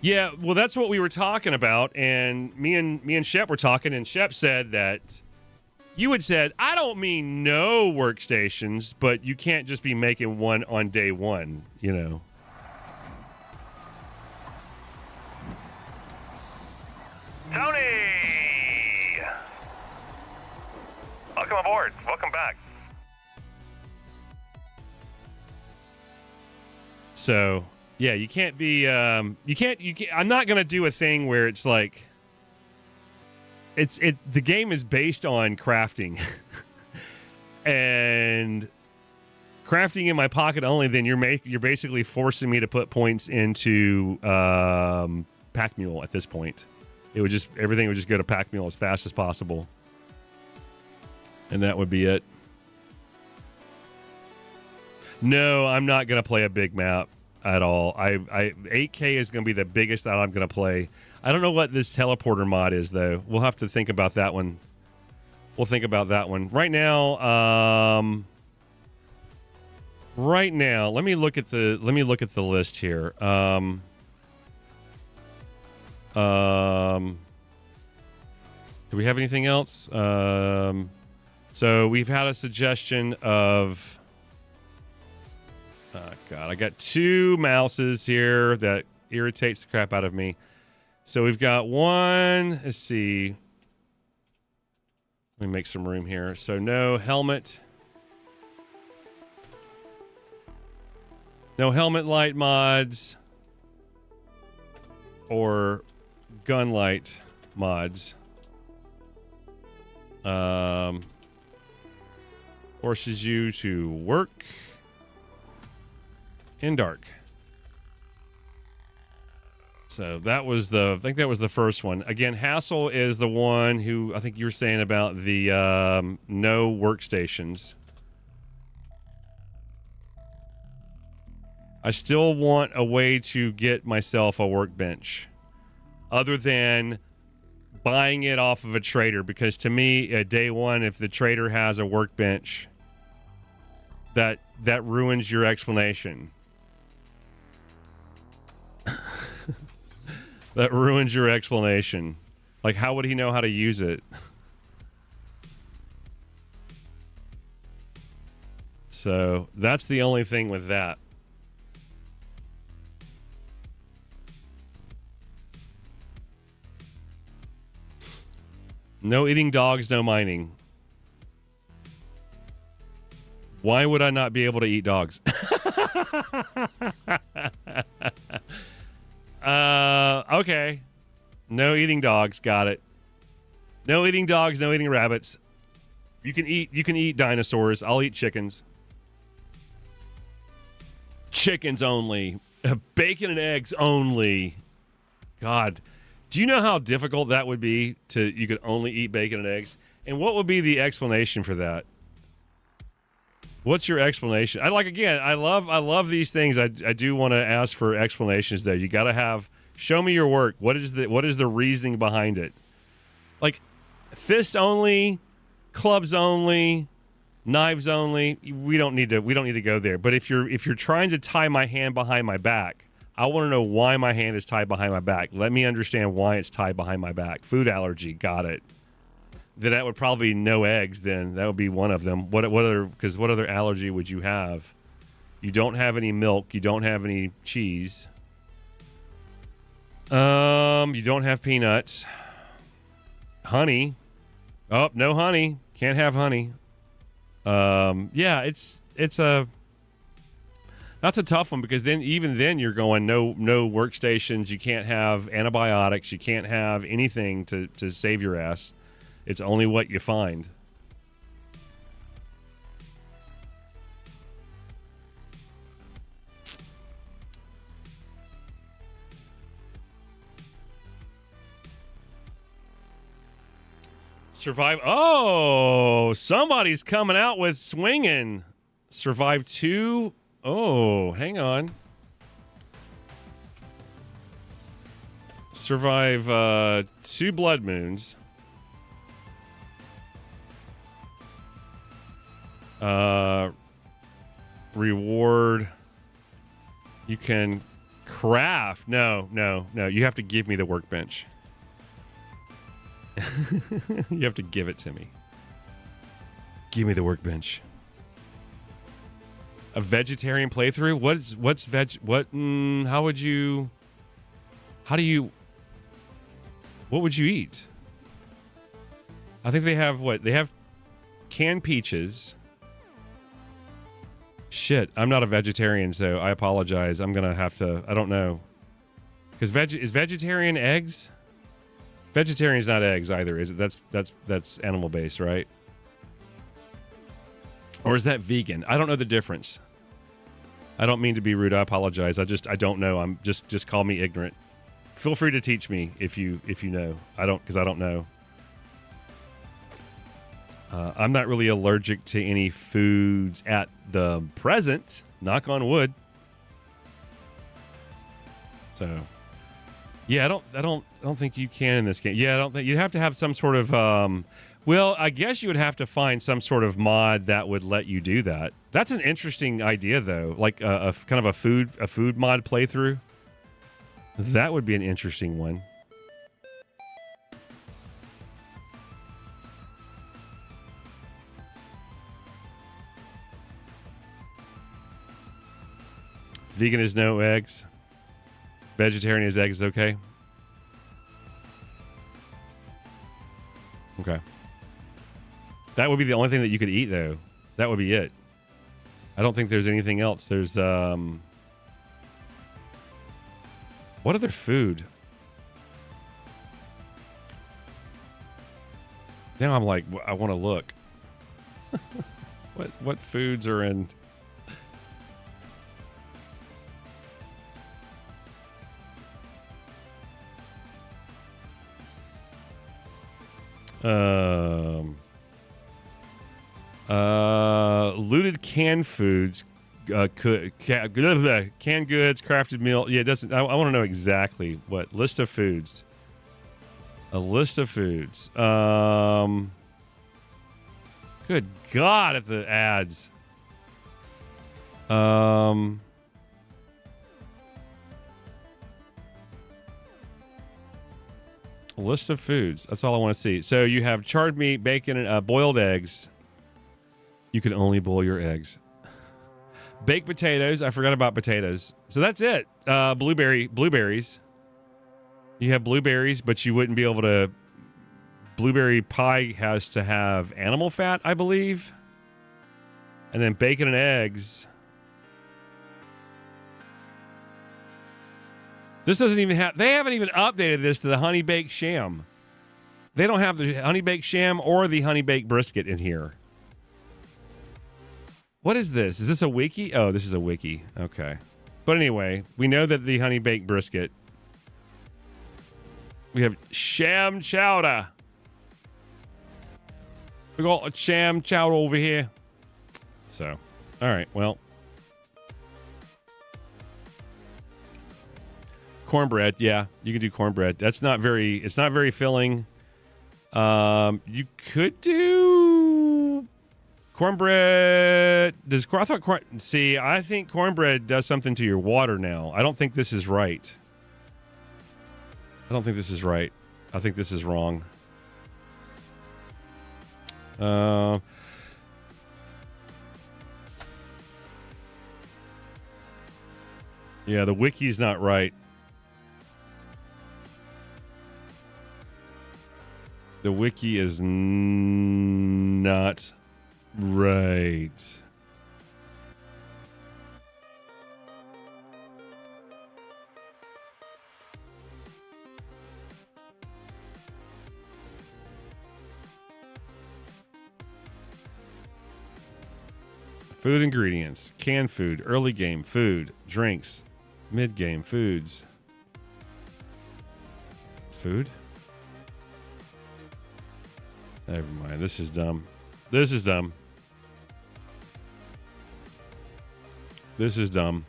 Yeah, well, that's what we were talking about, and me and Shep were talking, and Shep said that you had said, I don't mean no workstations, but you can't just be making one on day one, you know. Tony! Welcome aboard. Welcome back. So, yeah, you can't be, you can't, I'm not going to do a thing where it's like, the game is based on crafting. And crafting in my pocket only, then you're basically forcing me to put points into, Pack Mule at this point. Everything would just go to Pack Mule as fast as possible. And that would be it. No, I'm not going to play a big map at all. 8K is going to be the biggest that I'm going to play. I don't know what this teleporter mod is, though. We'll have to think about that one. We'll think about that one. Right now, let me look at the list here. Do we have anything else? So we've had a suggestion of, oh God, I got 2 mouses here that irritates the crap out of me. So we've got one, let's see. Let me make some room here. So no helmet. No helmet light mods or gun light mods. Or Forces you to work in dark. So that was I think that was the first one. Again, Hassel is the one who I think you were saying about the no workstations. I still want a way to get myself a workbench other than buying it off of a trader, because to me at day one, if the trader has a workbench, that ruins your explanation. That ruins your explanation. Like, how would he know how to use it? So that's the only thing with that. No eating dogs, no mining. Why would I not be able to eat dogs? Okay. No eating dogs, got it. No eating dogs, no eating rabbits. You can eat dinosaurs. I'll eat chickens. Chickens only. Bacon and eggs only. God. Do you know how difficult that would be you could only eat bacon and eggs? And what would be the explanation for that? What's your explanation? I love these things. I do want to ask for explanations though. You got to show me your work. What is the reasoning behind it? Like fist only, clubs only, knives only. We don't need to go there. But if you're trying to tie my hand behind my back, I want to know why my hand is tied behind my back. Let me understand why it's tied behind my back. Food allergy, got it. Then that would probably be no eggs. Then that would be one of them. What other allergy would you have? You don't have any milk. You don't have any cheese. You don't have peanuts. Honey. Oh, no honey. Can't have honey. Yeah, that's a tough one, because even then you're going no workstations. You can't have antibiotics. You can't have anything to save your ass. It's only what you find. Survive. Oh, somebody's coming out with swinging. Survive 2. Oh, hang on. Survive 2 blood moons. Reward. You can craft. No. You have to give me the workbench. You have to give it to me. Give me the workbench. A vegetarian playthrough? What would you eat? I think they have they have canned peaches. Shit, I'm not a vegetarian, so I apologize. I'm gonna have to, I don't know. Because is vegetarian eggs? Vegetarian is not eggs either, is it? That's animal based, right? Or is that vegan? I don't know the difference. I don't mean to be rude. I apologize. I don't know. I'm just call me ignorant. Feel free to teach me if you know. Because I don't know. I'm not really allergic to any foods at the present. Knock on wood. So, yeah, I don't think you can in this game. Yeah, I don't think you'd have to have some sort of. Well, I guess you would have to find some sort of mod that would let you do that. That's an interesting idea, though. Like a kind of a food mod playthrough. That would be an interesting one. Vegan is no eggs. Vegetarian is eggs. Okay. Okay. That would be the only thing that you could eat, though. That would be it. I don't think there's anything else. There's what other food? Now I'm like, I want to look. What foods are in? Looted canned foods, canned goods, crafted meal. Yeah, it doesn't. I want to know exactly what list of foods. A list of foods. Good God, at the ads. A list of foods. That's all I want to see. So you have charred meat, bacon, and boiled eggs. You can only boil your eggs. Baked potatoes. I forgot about potatoes. So that's it. Blueberries. You have blueberries, but you wouldn't be able to. Blueberry pie has to have animal fat, I believe. And then bacon and eggs. This doesn't even have. They haven't even updated this to the honey baked sham. They don't have the honey baked sham or the honey baked brisket in here. What is this? Is this a wiki? Oh, this is a wiki. Okay. But anyway, we know that the honey baked brisket. We have sham chowder. We got a sham chowder over here. So, all right. Well, cornbread. Yeah, you can do cornbread. It's not very filling. You could do cornbread. I think cornbread does something to your water now. I don't think this is right. I think this is wrong. Yeah, the wiki's not right. The wiki is not right. Food ingredients, canned food, early game, food, drinks, mid-game, foods. Food? Never mind. This is dumb. This is dumb. This is dumb.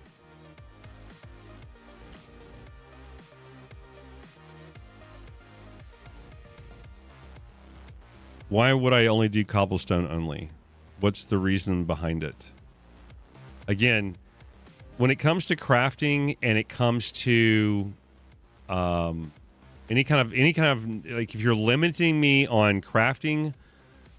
Why would I only do cobblestone only? What's the reason behind it? Again, when it comes to crafting and it comes to any kind of like, if you're limiting me on crafting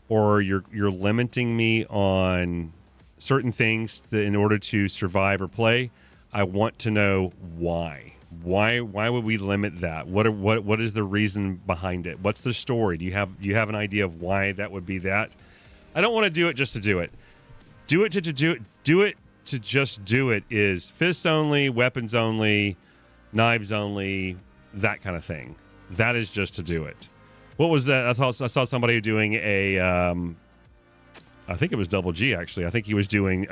or you're limiting me on certain things that in order to survive or play, I want to know why. Why would we limit that? What is the reason behind it? What's the story? Do you have an idea of why that would be that? I don't want to do it just to do it. Do it to just do it is fists only, weapons only, knives only, that kind of thing. That is just to do it. What was that? I saw somebody doing a I think it was Double G actually. I think he was doing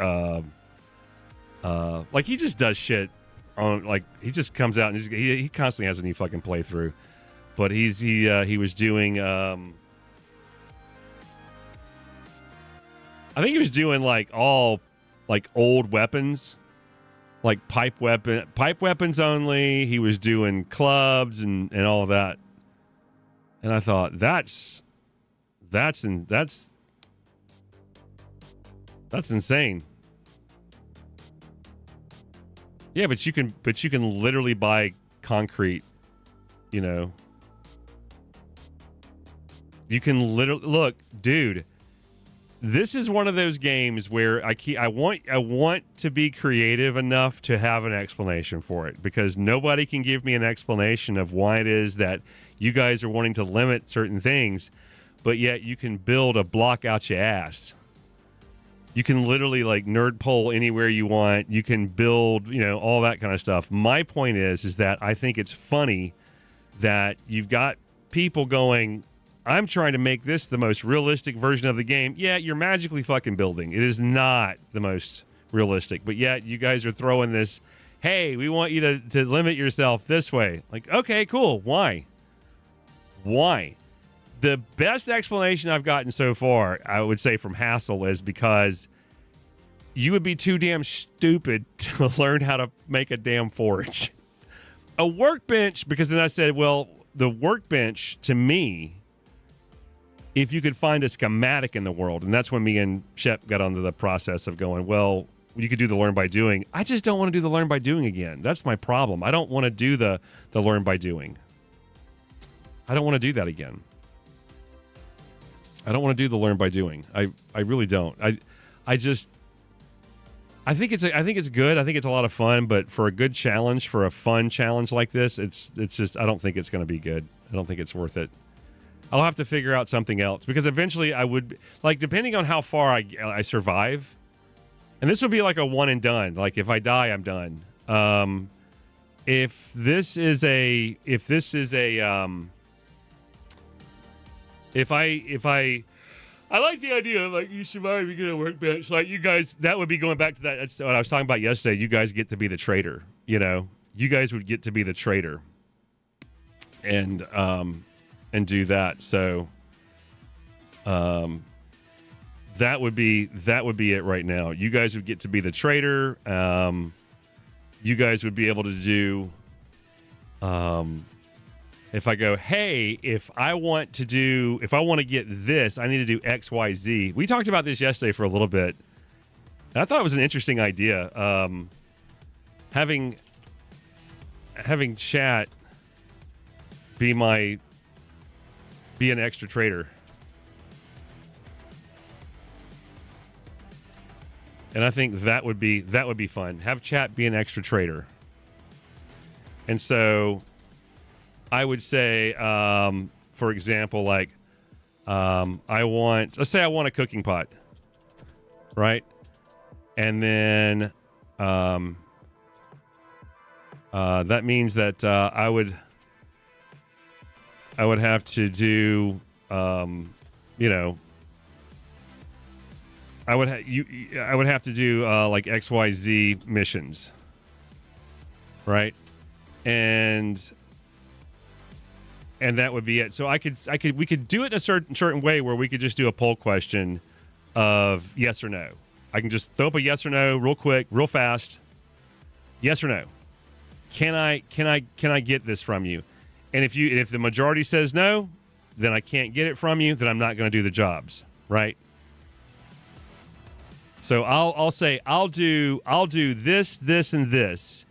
like he just does shit on, like he just comes out and he constantly has a new fucking playthrough. But he was doing I think he was doing like all like old weapons, like pipe weapons only. He was doing clubs and all of that. And I thought that's insane. Yeah, but you can literally buy concrete, you know. You can literally look, dude. This is one of those games where I want to be creative enough to have an explanation for it, because nobody can give me an explanation of why it is that you guys are wanting to limit certain things, but yet you can build a block out your ass. You can literally like nerd pole anywhere you want. You can build, you know, all that kind of stuff. My point is that I think it's funny that you've got people going, I'm trying to make this the most realistic version of the game. Yeah, you're magically fucking building. It is not the most realistic, but yet you guys are throwing this, hey, we want you to limit yourself this way. Like, okay, cool. Why? The best explanation I've gotten so far, I would say from Hassel, is because you would be too damn stupid to learn how to make a damn forge. A workbench, because then I said, well, the workbench, to me, if you could find a schematic in the world, and that's when me and Shep got onto the process of going, well, you could do the learn by doing. I just don't want to do the learn by doing again. That's my problem. I don't want to do the learn by doing. I don't want to do that again. I don't want to do the learn by doing. I really don't. I think it's good. I think it's a lot of fun, but for a good challenge, for a fun challenge like this, it's just, I don't think it's going to be good. I don't think it's worth it. I'll have to figure out something else, because eventually I would, like, depending on how far I survive, and this would be like a one and done. Like, if I die, I'm done. If I like the idea of, like, you survive, you get a workbench. Like, you guys, that would be going back to that. That's what I was talking about yesterday. You guys get to be the trader. You know, you guys would get to be the trader, and do that. So, that would be it right now. You guys would get to be the trader. You guys would be able to do. If I go, hey, if I want to get this, I need to do X, Y, Z. We talked about this yesterday for a little bit. And I thought it was an interesting idea. Having chat be an extra trader. And I think that would be fun. Have chat be an extra trader. And so I would say, for example, like, let's say I want a cooking pot, right? And then that means that I would have to do, I would have to do like XYZ missions, right? And that would be it. So we could do it in a certain way where we could just do a poll question of yes or no. I can just throw up a yes or no real quick, real fast. Yes or no. Can I get this from you? And if the majority says no, then I can't get it from you, then I'm not going to do the jobs, right? So I'll say I'll do this, and this.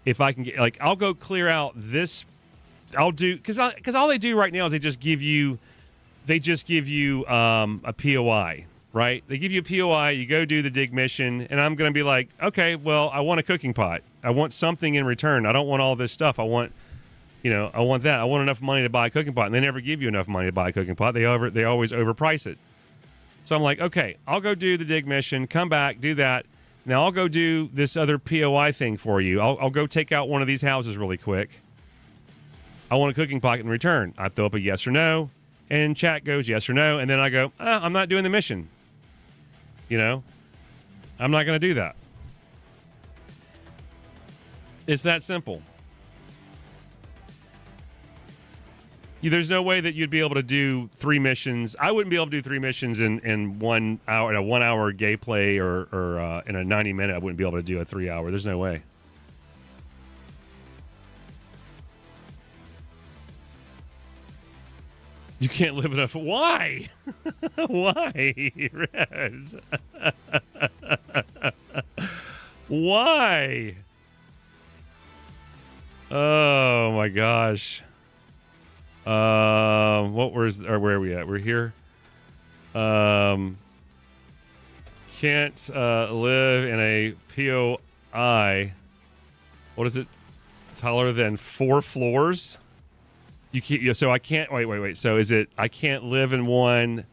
If I can get, like, I'll go clear out this. I'll do, because all they do right now is they just give you a POI, right? They give you a POI, you go do the dig mission, and I'm going to be like, okay, well, I want a cooking pot. I want something in return. I don't want all this stuff. I want that. I want enough money to buy a cooking pot, and they never give you enough money to buy a cooking pot. They always overprice it. So I'm like, okay, I'll go do the dig mission, come back, do that. Now I'll go do this other POI thing for you. I'll go take out one of these houses really quick. I want a cooking pot in return. I throw up a yes or no, and chat goes yes or no, and then I go, I'm not doing the mission. I'm not going to do that. It's that simple. There's no way that you'd be able to do 3 missions. I wouldn't be able to do 3 missions in 1 hour, in a 1 hour gameplay, or in a 90-minute. I wouldn't be able to do a 3 hour. There's no way. You can't live enough. Why? Why, Red? Why? Oh my gosh. Where are we at? We're here. Can't live in a POI. What is it? Taller than 4 floors? You can't. So I can't. Wait. So is it? I can't live in one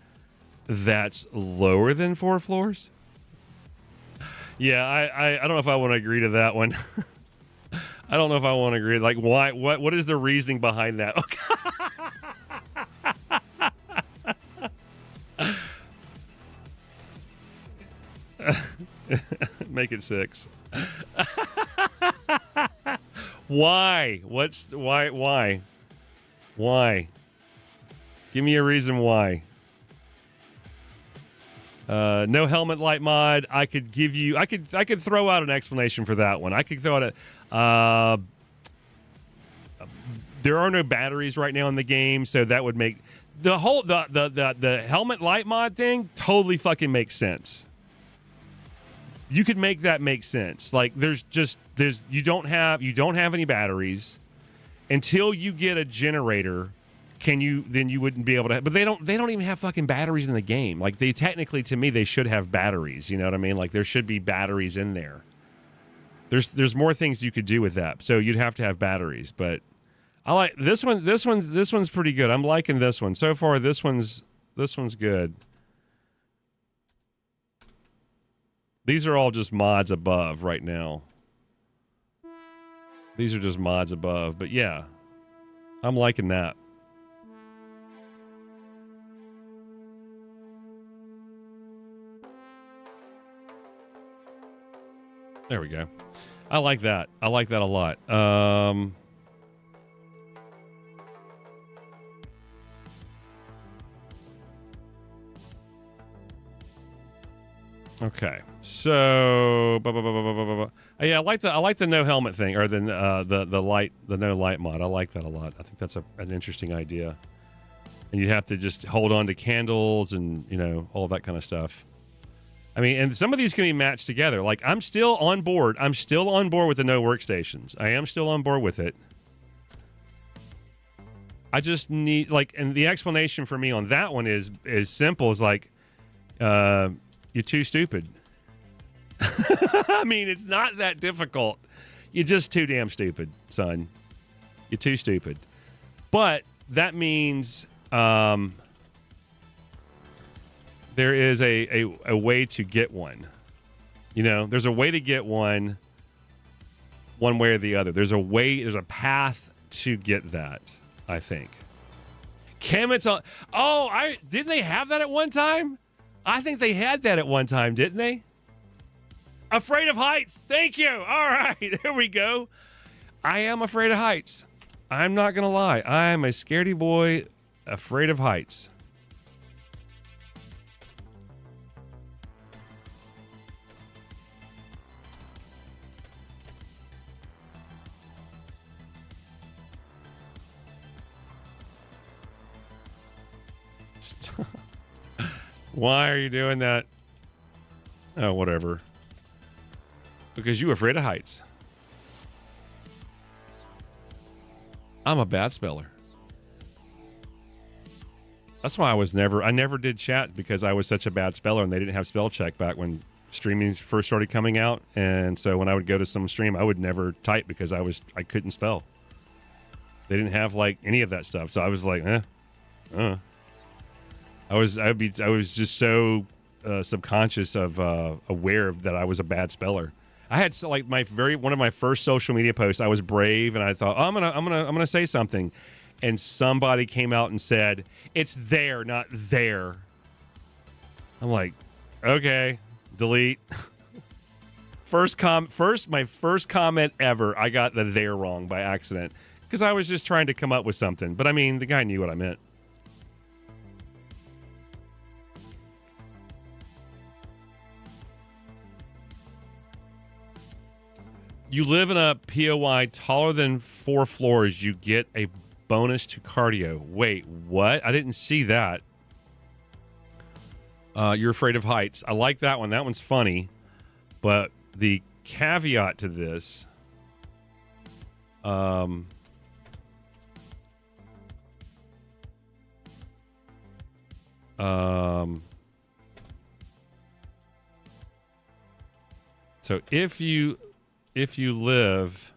that's lower than 4 floors? Yeah, I don't know if I want to agree to that one. I don't know if I want to agree. Like, why? What is the reasoning behind that? make it 6. Why? Why? Give me a reason why. No helmet light mod. I could give you. I could throw out an explanation for that one. I could throw out a. There are no batteries right now in the game, so that would make the whole the helmet light mod thing totally fucking makes sense. You could make that make sense. Like there's you don't have any batteries until you get a generator. Then you wouldn't be able to. But they don't even have fucking batteries in the game. Like they technically, to me, they should have batteries. You know what I mean? Like there should be batteries in there. There's more things you could do with that. So you'd have to have batteries. But I like this one. This one's pretty good. I'm liking this one so far. This one's good. These are all just mods above right now. These are just mods above. But yeah, I'm liking that. There we go. I like that. I like that a lot. Okay. So, yeah, I like the no helmet thing, or the no light mod. I like that a lot. I think that's an interesting idea. And you have to just hold on to candles and all that kind of stuff. I mean, and some of these can be matched together. Like, I'm still on board. I'm still on board with the no workstations. I am still on board with it. I just need, like, and the explanation for me on that one is simple. It's like, you're too stupid. I mean, it's not that difficult. You're just too damn stupid, son. You're too stupid. But that means... there is a way to get one. There's a way to get one way or the other. There's a path to get that, I think. Kemet's on. Oh, didn't they have that at one time? I think they had that at one time, didn't they? Afraid of heights. Thank you. All right, there we go. I am afraid of heights. I'm not going to lie. I am a scaredy boy afraid of heights. Why are you doing that? Oh, whatever. Because you're afraid of heights. I'm a bad speller. That's why I never did chat, because I was such a bad speller and they didn't have spell check back when streaming first started coming out. And so when I would go to some stream, I would never type because I couldn't spell. They didn't have like any of that stuff. So I was like, I was just so subconscious of aware that I was a bad speller. I had like one of my first social media posts. I was brave and I thought, I'm gonna say something, and somebody came out and said, "It's there, not there." I'm like, okay, delete. My first comment ever. I got the "there" wrong by accident because I was just trying to come up with something. But I mean, the guy knew what I meant. You live in a POI taller than 4 floors, you get a bonus to cardio. Wait, what? I didn't see that. You're afraid of heights. I like that one. That one's funny. But the caveat to this... so if you live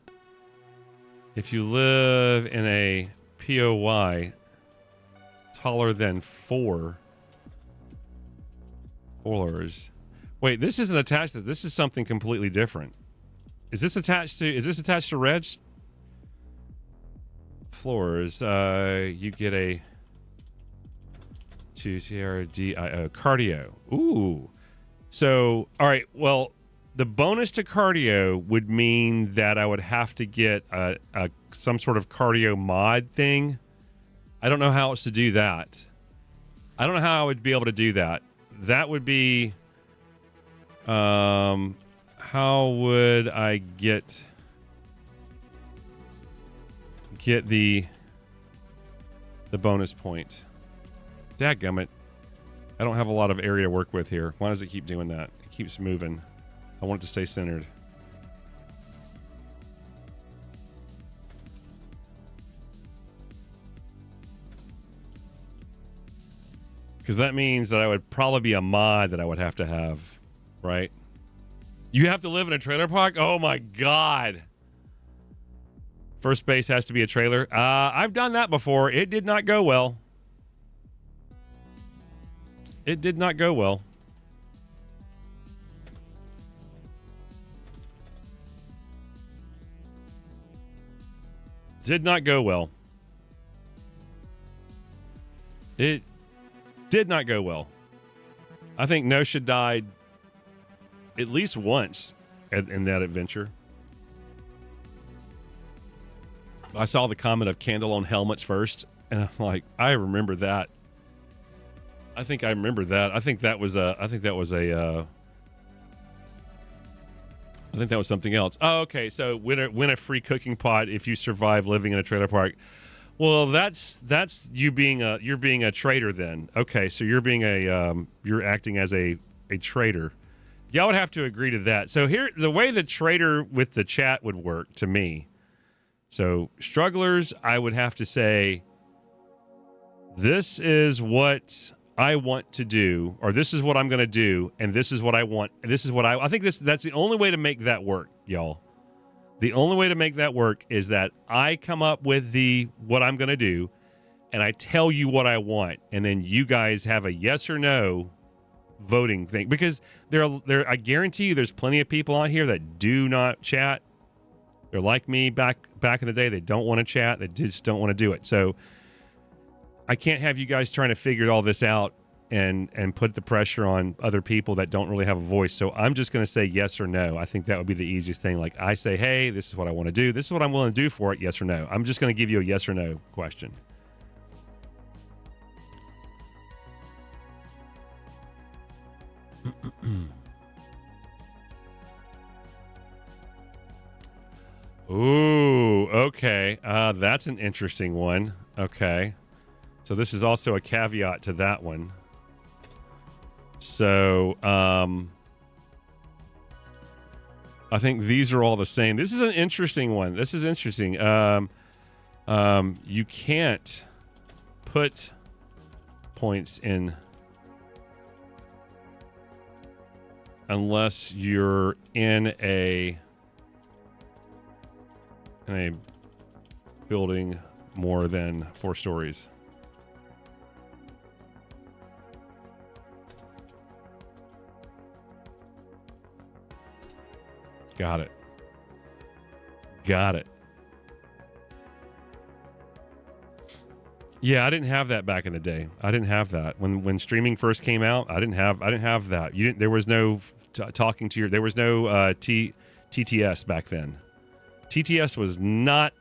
in a POI taller than 4 floors. Wait, this isn't attached to this. Is something completely different. Is this attached to Red's floors? You get a 2 CRDIO cardio. Ooh. So, all right, well, the bonus to cardio would mean that I would have to get some sort of cardio mod thing. I don't know how else to do that. I don't know how I would be able to do that. That would be, how would I get the bonus point? Dadgummit. I don't have a lot of area to work with here. Why does it keep doing that? It keeps moving. I want it to stay centered. Because that means that I would probably be a mod that I would have to have, right? You have to live in a trailer park? Oh my God. First base has to be a trailer. I've done that before. It did not go well. It did not go well. Did not go well. It did not go well. I think Nosha died at least once in that adventure. I saw the comment of candle on helmets first, and I'm like, I remember that. I think I remember that. I think that was something else. Oh, okay. So win a free cooking pot if you survive living in a trailer park. Well, that's you're being a traitor then. Okay, so you're acting as a traitor. Y'all would have to agree to that. So here, the way the traitor with the chat would work to me. So strugglers, I would have to say, this is what I want to do, or this is what I'm going to do, and this is what I want. This is what I think that's the only way to make that work, y'all. The only way to make that work is that I come up with what I'm going to do, and I tell you what I want, and then you guys have a yes or no voting thing. Because I guarantee you, there's plenty of people out here that do not chat. They're like me back in the day. They don't want to chat. They just don't want to do it. So I can't have you guys trying to figure all this out and put the pressure on other people that don't really have a voice. So I'm just going to say yes or no. I think that would be the easiest thing. Like I say, hey, this is what I want to do. This is what I'm willing to do for it. Yes or no. I'm just going to give you a yes or no question. Ooh, okay. That's an interesting one. Okay. So this is also a caveat to that one. So, I think these are all the same. This is an interesting one. This is interesting. You can't put points in unless you're in a building more than 4 stories. Got it. Yeah, I didn't have that back in the day. I didn't have that when streaming first came out. I didn't have that. There was no talking to your. There was no TTS back then. TTS was not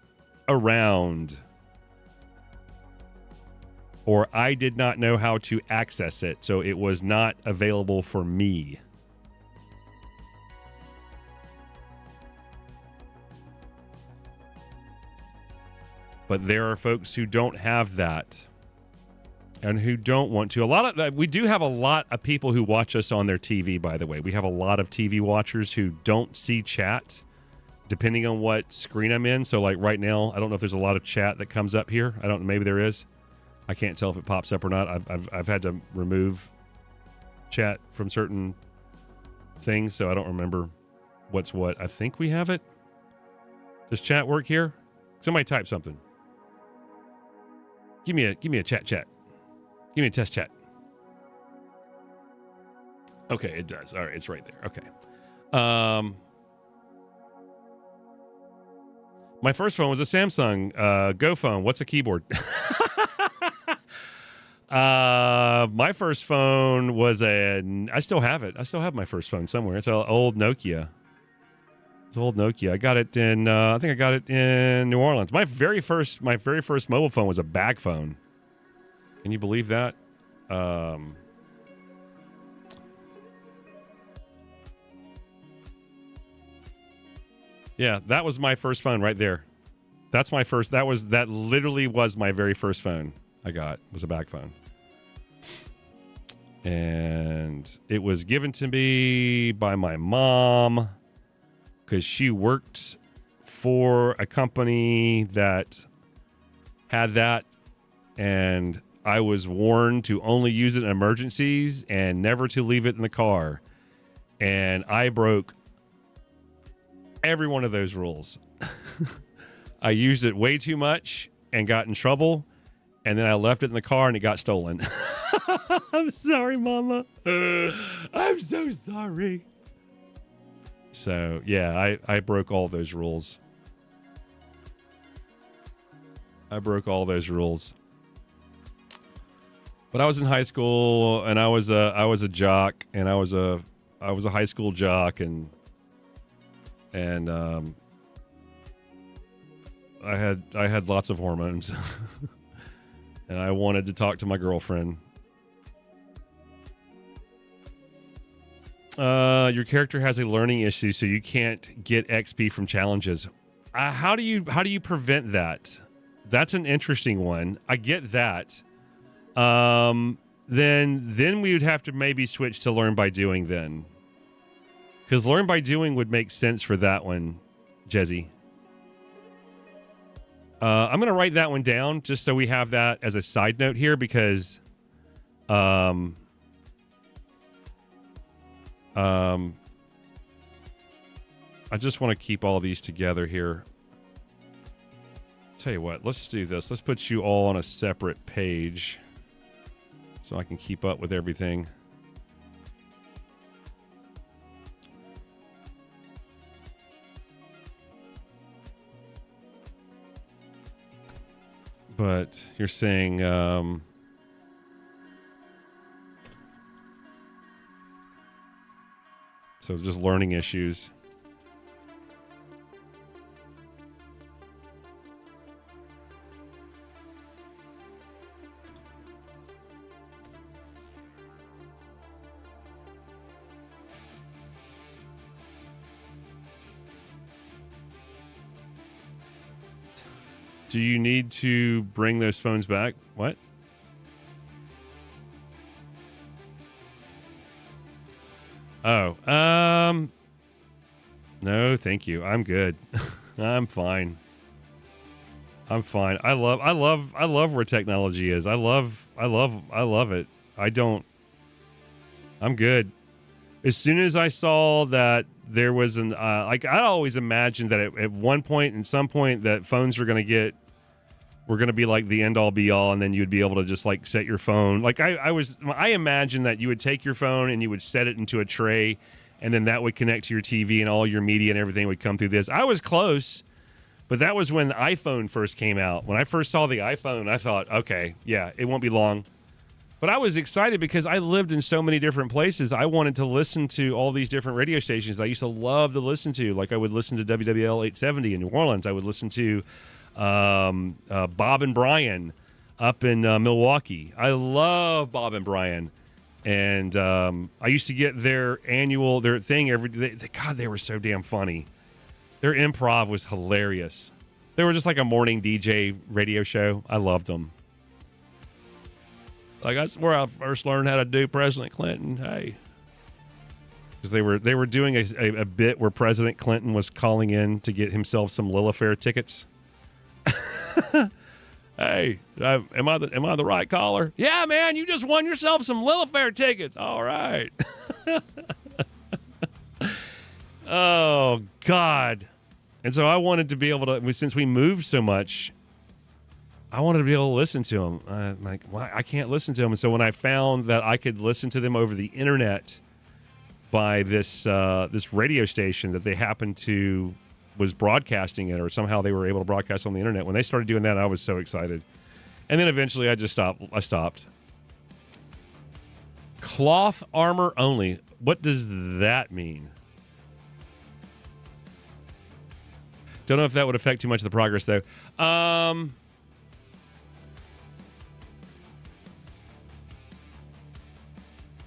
around, or I did not know how to access it, so it was not available for me. But there are folks who don't have that and who don't want to. We do have a lot of people who watch us on their TV, by the way. We have a lot of TV watchers who don't see chat depending on what screen I'm in. So like right now, I don't know if there's a lot of chat that comes up here. I don't know. Maybe there is. I can't tell if it pops up or not. I've had to remove chat from certain things, so I don't remember what's what. I think we have it. Does chat work here? Somebody type something. Give me a chat. Give me a test chat. Okay, it does. All right, it's right there. Okay. My first phone was a Samsung Go phone. What's a keyboard? My first phone was I still have it. I still have my first phone somewhere. It's an old Nokia. It's an old Nokia. I got it in, I think I got it in New Orleans. My very first mobile phone was a bag phone. Can you believe that? Yeah, that was my first phone right there. That literally was my very first phone I got, was a bag phone. And it was given to me by my mom because she worked for a company that had that, and I was warned to only use it in emergencies and never to leave it in the car. And I broke every one of those rules. I used it way too much and got in trouble, and then I left it in the car and it got stolen. I'm sorry, Mama. I'm so sorry. So, yeah, I broke all those rules. But I was in high school, and I was a jock, and I was a high school jock, and I had lots of hormones, and I wanted to talk to my girlfriend. Your character has a learning issue, so you can't get XP from challenges. How do you prevent that? That's an interesting one. I get that. Then we would have to maybe switch to learn by doing then. Because learn by doing would make sense for that one, Jezzy. I'm going to write that one down just so we have that as a side note here, because I just want to keep all these together here. Tell you what, let's do this. Let's put you all on a separate page so I can keep up with everything. But you're saying so just learning issues. Do you need to bring those phones back? What? Oh, no, thank you. I'm good. I'm fine. I love where technology is. I love it. I'm good. As soon as I saw that there was an, I always imagined that at one point, and some point, that phones were going to be like the end all be all, and then you'd be able to just like set your phone. Like I imagined that you would take your phone and you would set it into a tray, and then that would connect to your TV and all your media and everything would come through this. I was close, but that was when the iPhone first came out. When I first saw the iPhone, I thought, okay, yeah, it won't be long. But I was excited because I lived in so many different places. I wanted to listen to all these different radio stations I used to love to listen to. Like I would listen to WWL 870 in New Orleans. I would listen to Bob and Brian up in Milwaukee. I love Bob and Brian. And I used to get their thing every day. God, they were so damn funny. Their improv was hilarious. They were just like a morning DJ radio show. I loved them. Like that's where I first learned how to do President Clinton. Hey, because they were doing a bit where President Clinton was calling in to get himself some Lilith Fair tickets. Hey, am I the right caller? Yeah, man, you just won yourself some Lilith Fair tickets. All right. Oh God! And so I wanted to be able to, since we moved so much, I wanted to be able to listen to them. I'm like, well, I can't listen to them. And so when I found that I could listen to them over the internet by this radio station that they happened to was broadcasting it, or somehow they were able to broadcast on the internet. When they started doing that, I was so excited. And then eventually I just stopped. I stopped. Cloth armor only. What does that mean? Don't know if that would affect too much of the progress, though. I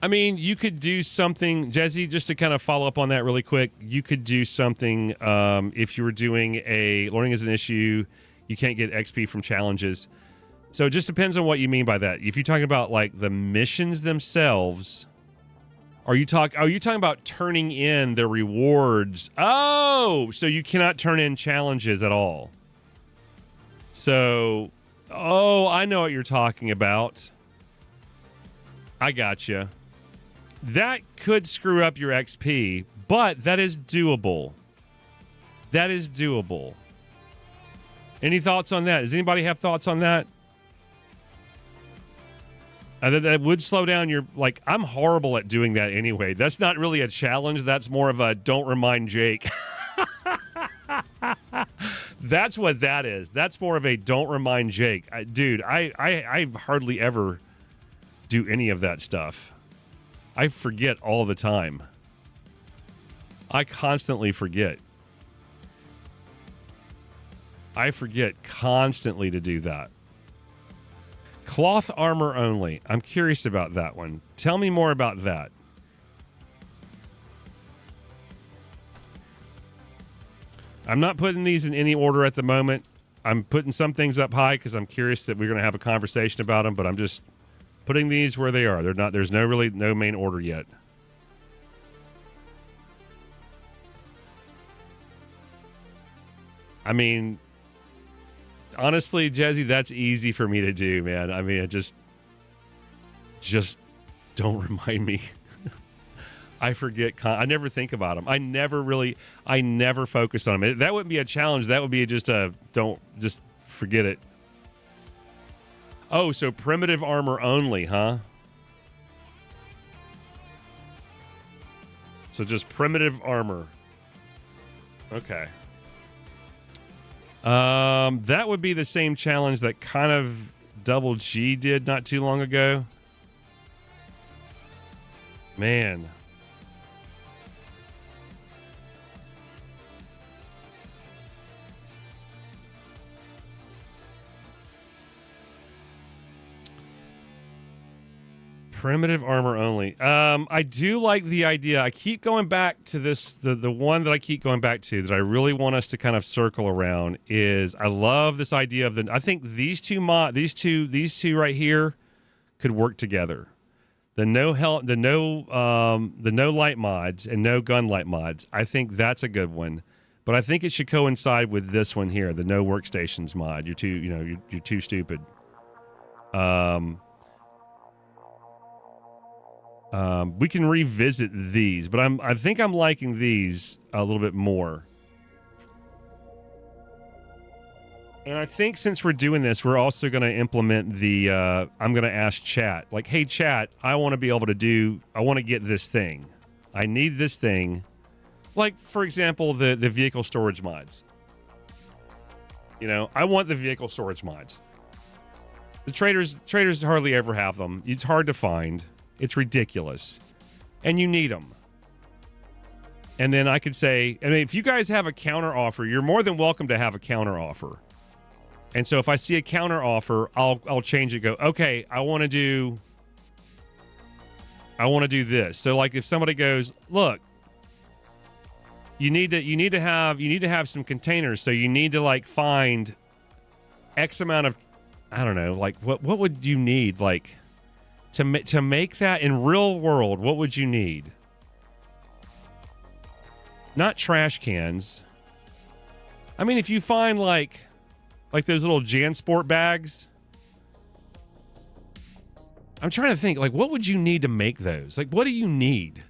mean, you could do something, Jesse, just to kind of follow up on that really quick. You could do something if you were doing a learning as an issue, you can't get XP from challenges. So it just depends on what you mean by that. If you're talking about like the missions themselves, are you talking about turning in the rewards? Oh, so you cannot turn in challenges at all. So, I know what you're talking about. I gotcha. That could screw up your XP, but that is doable. That is doable. Any thoughts on that? Does anybody have thoughts on that? That would slow down your, like, I'm horrible at doing that anyway. That's not really a challenge. That's more of a don't remind Jake. That's what that is. That's more of a don't remind Jake. Dude, I hardly ever do any of that stuff. I forget all the time. I constantly forget. I forget constantly to do that. Cloth armor only. I'm curious about that one. Tell me more about that. I'm not putting these in any order at the moment. I'm putting some things up high because I'm curious that we're going to have a conversation about them, but I'm just putting these where they are. They're not. There's no main order yet. I mean, honestly, Jezzy, that's easy for me to do, man. I mean, just don't remind me. I forget. I never think about them. I never focus on them. That wouldn't be a challenge. That would be just forget it. Oh, so primitive armor only, huh? So just primitive armor. Okay. That would be the same challenge that kind of Double G did not too long ago. Man. Primitive armor only. I do like the idea. I keep going back to this. The one that I keep going back to that I really want us to kind of circle around is I love this idea of I think these two right here could work together. The no light mods and no gun light mods. I think that's a good one, but I think it should coincide with this one here, the no workstations mod. You're too stupid. We can revisit these, but I think I'm liking these a little bit more. And I think since we're doing this, we're also going to implement the, I'm going to ask chat, like, hey, chat, I want to get this thing. I need this thing. Like, for example, the vehicle storage mods. I want the vehicle storage mods. The traders hardly ever have them. It's hard to find. It's ridiculous. And you need them. And then I could say, if you guys have a counter offer, you're more than welcome to have a counter offer. And so if I see a counter offer, I'll change it. Go, okay, I want to do this. So like if somebody goes, look, you need to have some containers. So you need to like find X amount of, I don't know, like what would you need like to make that in real world? What would you need? Not trash cans. I mean, if you find like those little JanSport bags. I'm trying to think, like, what would you need to make those? Like, what do you need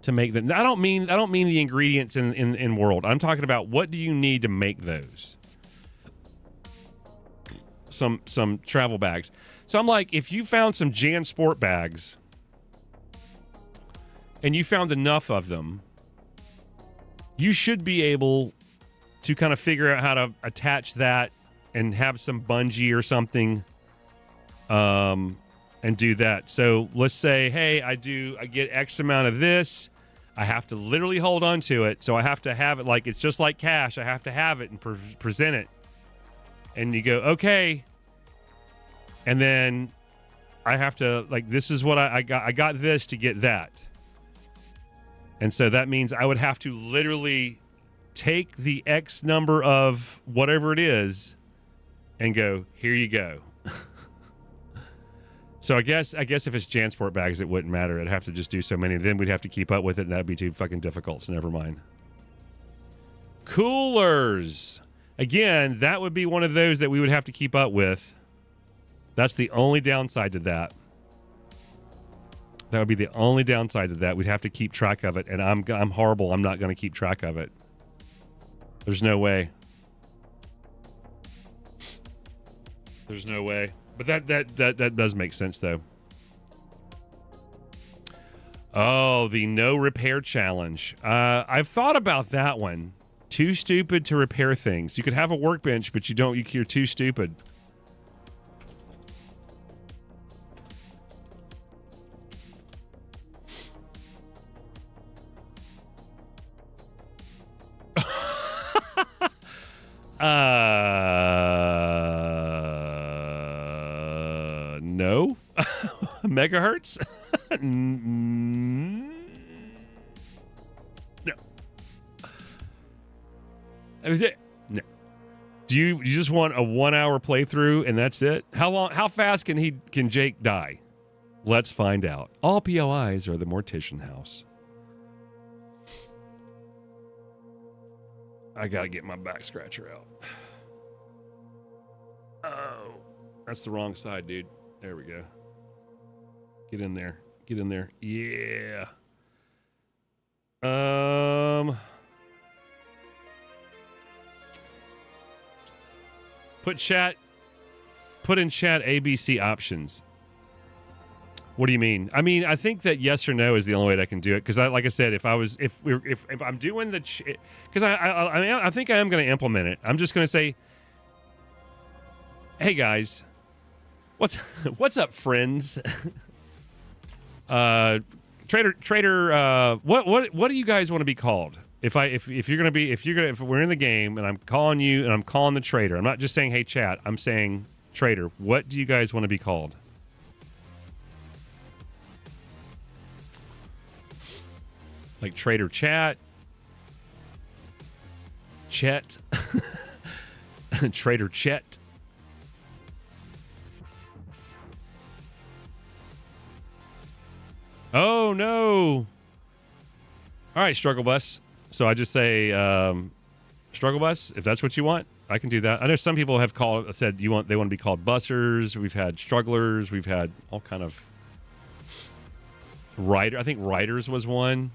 to make them? I don't mean the ingredients in world. I'm talking about what do you need to make those? Some travel bags. So I'm like, if you found some JanSport bags and you found enough of them, you should be able to kind of figure out how to attach that and have some bungee or something and do that. So let's say, hey, I get X amount of this. I have to literally hold on to it. So I have to have it like it's just like cash. I have to have it and present it. And you go, okay. And then I have to, like, this is what I got. I got this to get that. And so that means I would have to literally take the X number of whatever it is and go, here you go. So I guess if it's Jansport bags, it wouldn't matter. I'd have to just do so many. Then we'd have to keep up with it, and that'd be too fucking difficult, so never mind. Coolers. Again, that would be one of those that we would have to keep up with. That's the only downside to that. That would be the only downside to that. We'd have to keep track of it, and I'm horrible. I'm not going to keep track of it. There's no way. There's no way. But that does make sense, though. Oh, the no repair challenge. I've thought about that one. Too stupid to repair things. You could have a workbench, but you're too stupid. No. Megahertz? No. No. Do you just want a 1 hour playthrough and that's it? How fast can Jake die? Let's find out. All POIs are the Mortician House. I gotta get my back scratcher out. Oh, that's the wrong side, dude. There we go. Get in there. Get in there. Yeah. Put in chat ABC options. What do you mean? I mean, I think that yes or no is the only way that I can do it. Because, like I said, if I'm doing the, because I think I am going to implement it. I'm just going to say, hey guys, what's up, friends? Trader, what do you guys want to be called? If we're in the game and I'm calling you and I'm calling the trader, I'm not just saying hey chat. I'm saying trader. What do you guys want to be called? Like Trader Chat, Chet, Trader Chet. Oh no! All right, Struggle Bus. So I just say Struggle Bus. If that's what you want, I can do that. I know some people have said they want to be called bussers. We've had strugglers. We've had all kind of rider. I think riders was one.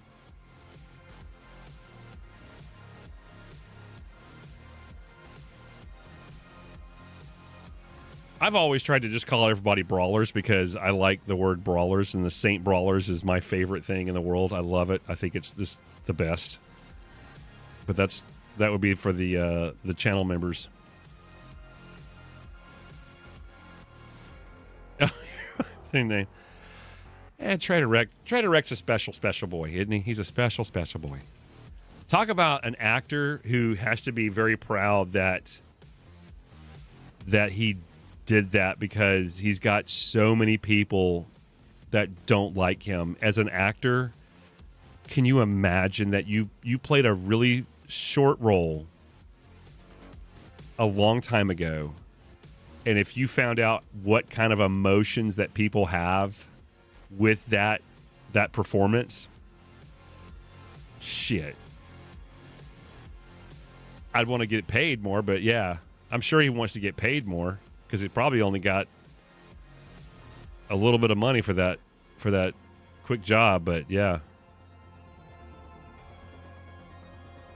I've always tried to just call everybody brawlers because I like the word brawlers, and the Saint Brawlers is my favorite thing in the world. I love it. I think it's just the best. But that would be for the channel members. Same name. Trader Rex. Trader Rex is a special boy, isn't he? He's a special boy. Talk about an actor who has to be very proud that he did that, because he's got so many people that don't like him as an actor. Can you imagine that you played a really short role a long time ago, and if you found out what kind of emotions that people have with that performance, shit, I'd want to get paid more. But yeah, I'm sure he wants to get paid more, because he probably only got a little bit of money for that quick job. But yeah,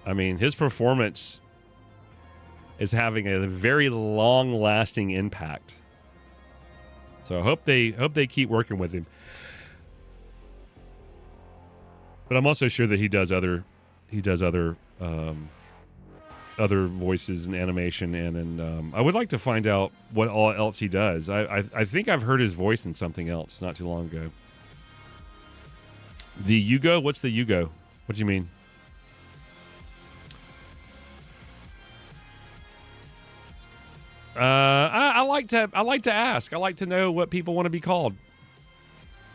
I mean, his performance is having a very long-lasting impact. So I hope they keep working with him. But I'm also sure that he does other other voices and animation, and I would like to find out what all else he does. I think I've heard his voice in something else not too long ago. The Yugo? What's the Yugo? What do you mean? I like to ask. I like to know what people want to be called.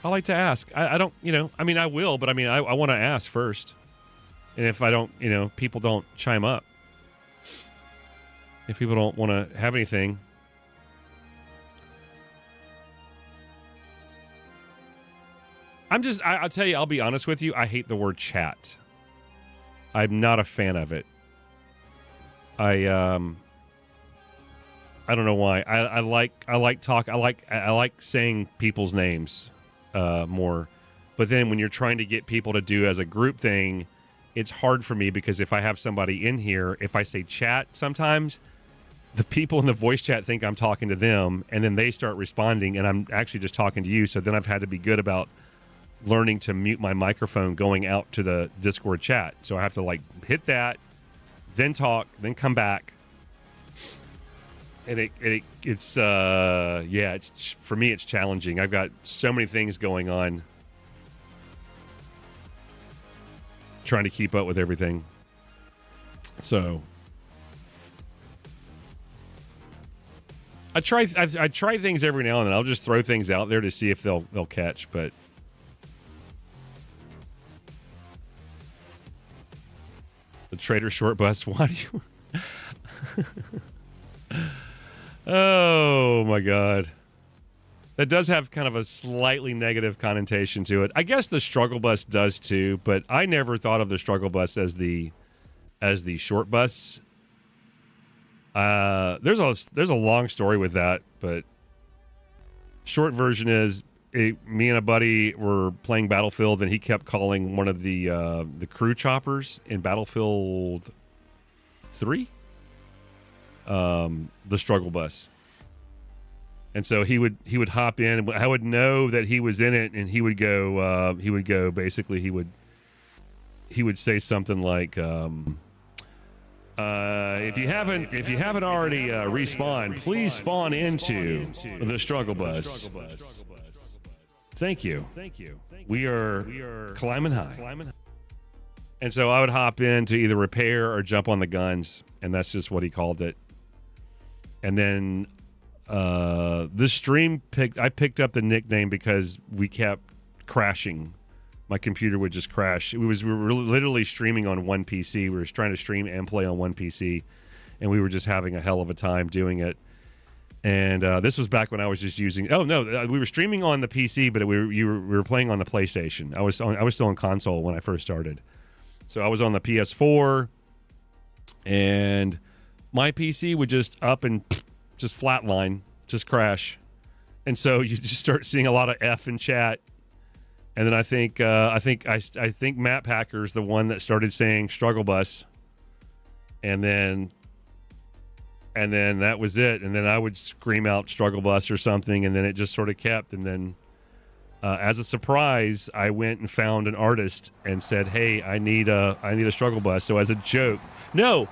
I like to ask. I don't, I mean, I will, but I mean, I want to ask first. And if I don't, people don't chime up. If people don't want to have anything. I'll tell you, I'll be honest with you. I hate the word chat. I'm not a fan of it. I don't know why. I like saying people's names more. But then when you're trying to get people to do as a group thing, it's hard for me because if I have somebody in here, if I say chat sometimes, the people in the voice chat think I'm talking to them, and then they start responding, and I'm actually just talking to you. So then I've had to be good about learning to mute my microphone going out to the Discord chat. So I have to hit that, then talk, then come back. And it's for me, it's challenging. I've got so many things going on, trying to keep up with everything. So I try things every now and then. I'll just throw things out there to see if they'll catch. But the Trader Short Bus. Why do you? Oh my God. That does have kind of a slightly negative connotation to it. I guess the struggle bus does too, but I never thought of the struggle bus as the short bus. There's a long story with that, but short version is me and a buddy were playing Battlefield, and he kept calling one of the crew choppers in Battlefield 3 the struggle bus. And so he would hop in, and I would know that he was in it, and he would go basically he would say something like if you haven't already respawned, please spawn into the struggle bus. Thank you. We are climbing high. And so I would hop in to either repair or jump on the guns, and that's just what he called it. And then this stream I picked up the nickname because we kept crashing. My computer would just crash. We were literally streaming on one PC. We were trying to stream and play on one PC, and we were just having a hell of a time doing it. And this was back when I was just using. Oh no, we were streaming on the PC, but we were playing on the PlayStation. I was still on console when I first started, so I was on the PS4, and my PC would just up and just flatline, just crash. And so you just start seeing a lot of F in chat. And then I think Matt Packer's the one that started saying struggle bus. And then that was it. And then I would scream out struggle bus or something, and then it just sort of kept. And then as a surprise, I went and found an artist and said, "Hey, I need a struggle bus." So as a joke, no,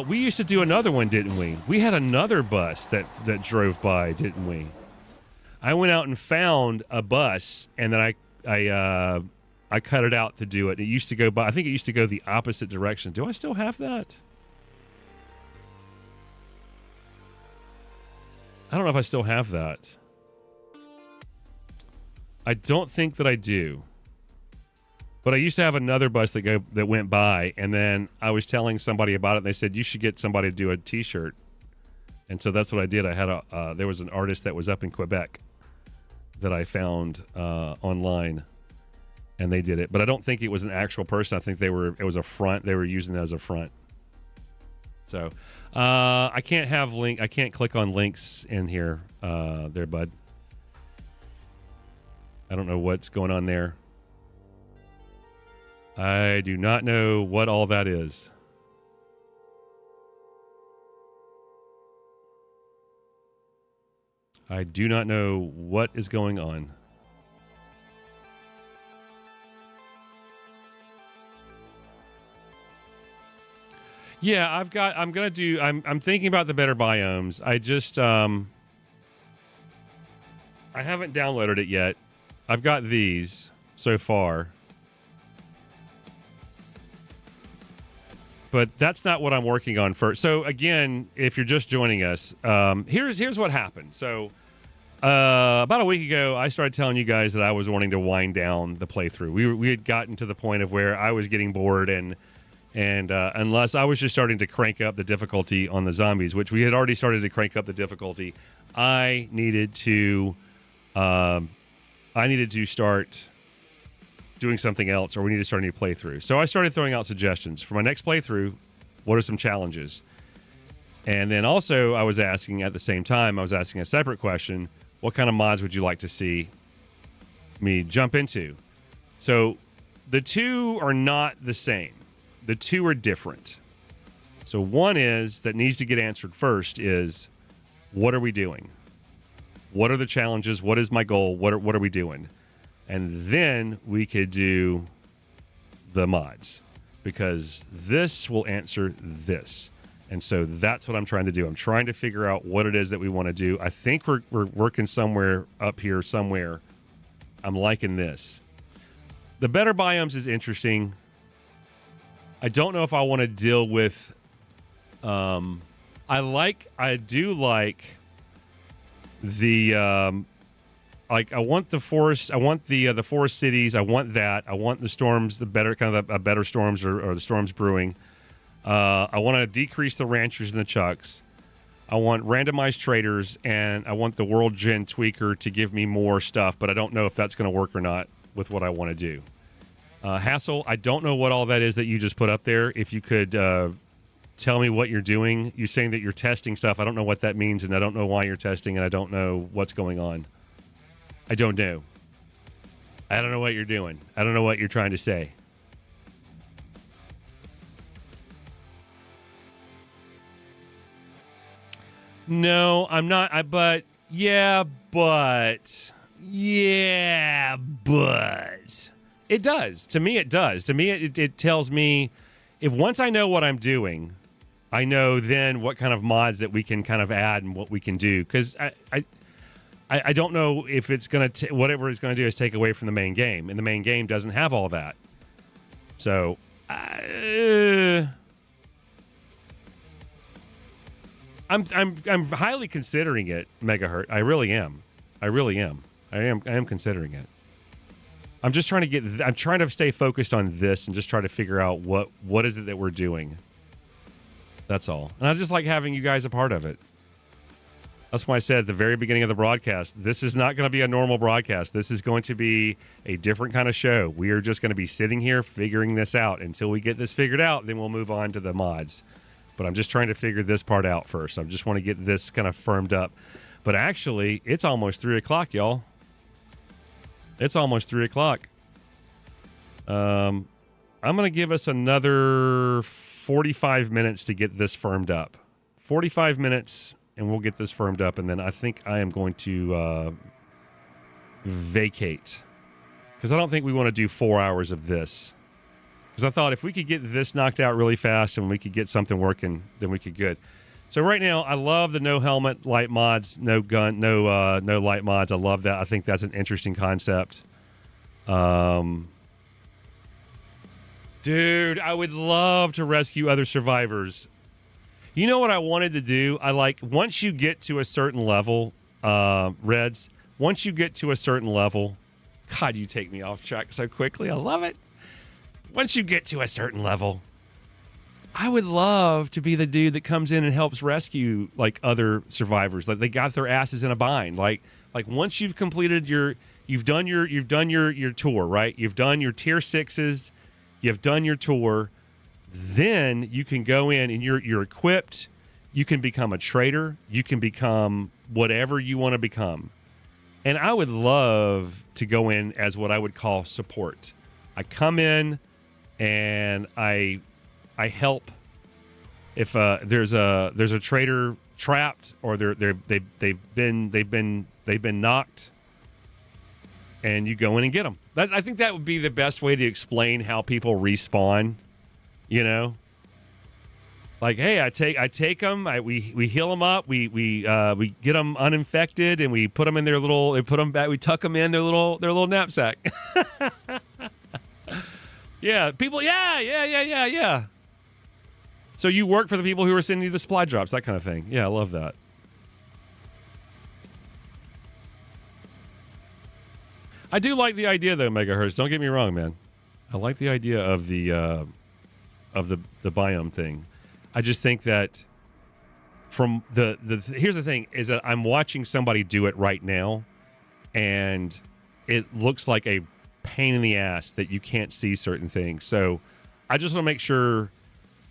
we used to do another one, didn't we? We had another bus that drove by, didn't we? I went out and found a bus, and then I cut it out to do it. It used to go by. I think it used to go the opposite direction. Do I still have that? I don't know if I still have that. I don't think that I do. But I used to have another bus that went by, and then I was telling somebody about it, and they said, you should get somebody to do a T-shirt. And so that's what I did. I had there was an artist that was up in Quebec that I found online, and they did it. But I don't think it was an actual person. I think it was a front. They were using it as a front. So I can't click on links in here there, bud. I don't know what's going on there. I do not know what all that is. I do not know what is going on. Yeah, I'm thinking about the better biomes. I just I haven't downloaded it yet. I've got these so far. But that's not what I'm working on first. So again, if you're just joining us, here's what happened. So about a week ago, I started telling you guys that I was wanting to wind down the playthrough. We had gotten to the point of where I was getting bored, and unless I was just starting to crank up the difficulty on the zombies, which we had already started to crank up the difficulty, I needed to start doing something else, or we need to start a new playthrough. So I started throwing out suggestions for my next playthrough. What are some challenges? And then also I was asking at the same time, I was asking a separate question, what kind of mods would you like to see me jump into? So the two are not the same. The two are different. So one is that needs to get answered first is, what are we doing? What are the challenges? What is my goal? What are we doing? And then we could do the mods, because this will answer this. And so that's what I'm trying to do. I'm trying to figure out what it is that we want to do. I think we're working somewhere up here somewhere. I'm liking this. The better biomes is interesting. I don't know if I want to deal with I do like the I want the forest. I want the forest cities. I want that. I want the storms, the better kind of the better storms or the storms brewing. I want to decrease the ranchers and the chucks. I want randomized traders, and I want the world gen tweaker to give me more stuff. But I don't know if that's going to work or not with what I want to do. Hassel, I don't know what all that is that you just put up there. If you could tell me what you're doing. You're saying that you're testing stuff. I don't know what that means, and I don't know why you're testing, and I don't know what's going on. I don't know. I don't know what you're doing. I don't know what you're trying to say. No, I'm not. But it does. To me, it does. To me, it tells me, if once I know what I'm doing, I know then what kind of mods that we can kind of add and what we can do. Because I don't know if it's going to, whatever it's going to do is take away from the main game. And the main game doesn't have all that. So, I'm highly considering it, Megahertz. I really am. I am considering it. I'm just trying to I'm trying to stay focused on this and just try to figure out what is it that we're doing. That's all. And I just like having you guys a part of it. That's why I said at the very beginning of the broadcast, this is not going to be a normal broadcast. This is going to be a different kind of show. We are just going to be sitting here figuring this out. Until we get this figured out, then we'll move on to the mods. But I'm just trying to figure this part out first. I just want to get this kind of firmed up. But actually, it's almost 3 o'clock, y'all. It's almost 3 o'clock. I'm going to give us another 45 minutes to get this firmed up. 45 minutes, and we'll get this firmed up. And then I think I am going to vacate. Because I don't think we want to do 4 hours of this. Because I thought if we could get this knocked out really fast and we could get something working, then we could good. So right now, I love the no helmet light mods, no gun, no light mods. I love that. I think that's an interesting concept. Dude, I would love to rescue other survivors. You know what I wanted to do? Once you get to a certain level, Reds, once you get to a certain level, God, you take me off track so quickly. I love it. Once you get to a certain level, I would love to be the dude that comes in and helps rescue other survivors. Like they got their asses in a bind. Like once you've completed you've done your tour, right? You've done your tier 6s, you've done your tour, then you can go in and you're equipped. You can become a trader. You can become whatever you want to become. And I would love to go in as what I would call support. I come in and I help if there's a trader trapped or they've been knocked, and you go in and get them. I think that would be the best way to explain how people respawn. You know, Like, hey, I take them, we heal them up, we get them uninfected, and we put them in their little, we tuck them in their little knapsack. Yeah, people, yeah. So you work for the people who are sending you the supply drops, that kind of thing. Yeah, I love that. I do like the idea, though, Megahertz. Don't get me wrong, man. I like the idea of the biome thing. I just think that from here's the thing is that I'm watching somebody do it right now, and it looks like a pain in the ass that you can't see certain things. So I just want to make sure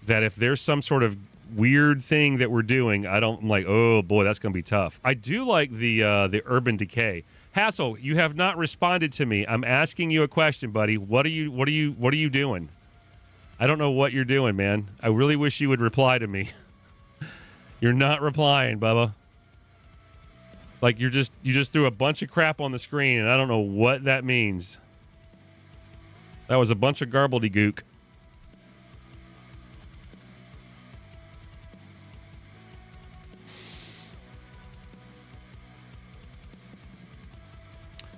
that if there's some sort of weird thing that we're doing, I'm like, oh boy, that's going to be tough. I do like the urban decay. Hassel, you have not responded to me. I'm asking you a question, buddy. What are you doing? I don't know what you're doing, man. I really wish you would reply to me. You're not replying, Bubba. Like you just threw a bunch of crap on the screen, and I don't know what that means. That was a bunch of garbledygook.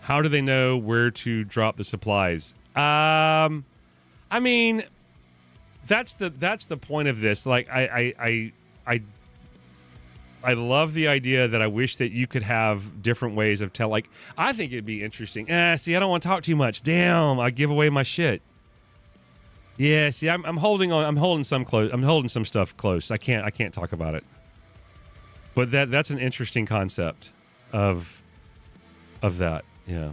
How do they know where to drop the supplies? I mean, that's the point of this. Like, I love the idea that I wish that you could have different ways of tell. Like, I think it'd be interesting. See, I don't want to talk too much. Damn, I give away my shit. Yeah, see, I'm holding on. I'm holding some close. I'm holding some stuff close. I can't talk about it. But that's an interesting concept of that. Yeah.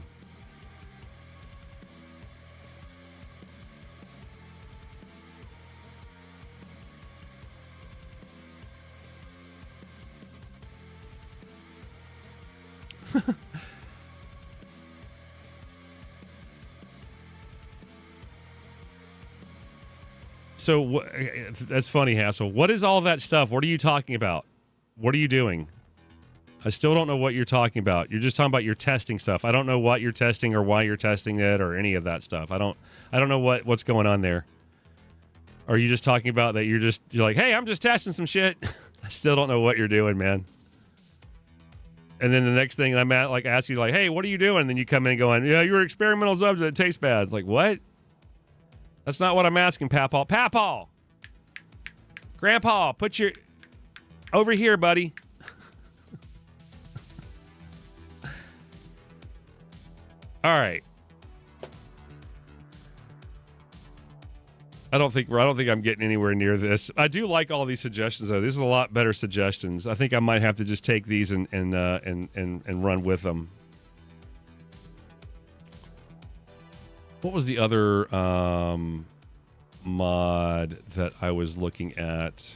So that's funny, Hassel. What is all that stuff? What are you talking about? What are you doing? I still don't know what you're talking about. You're just talking about your testing stuff. I don't know what you're testing or why you're testing it or any of that stuff. I don't know what's going on there. Or are you just talking about that you're like, hey, I'm just testing some shit? I still don't know what you're doing, man. And then the next thing I'm at, like, ask you, like, hey, what are you doing? And then you come in going, yeah, you're experimental subs that taste bad. Like, what? That's not what I'm asking, Papaw. Papaw! Grandpa, put your... Over here, buddy. All right. I don't think I'm getting anywhere near this. I do like all these suggestions, though. These are a lot better suggestions. I think I might have to just take these and run with them. What was the other mod that I was looking at?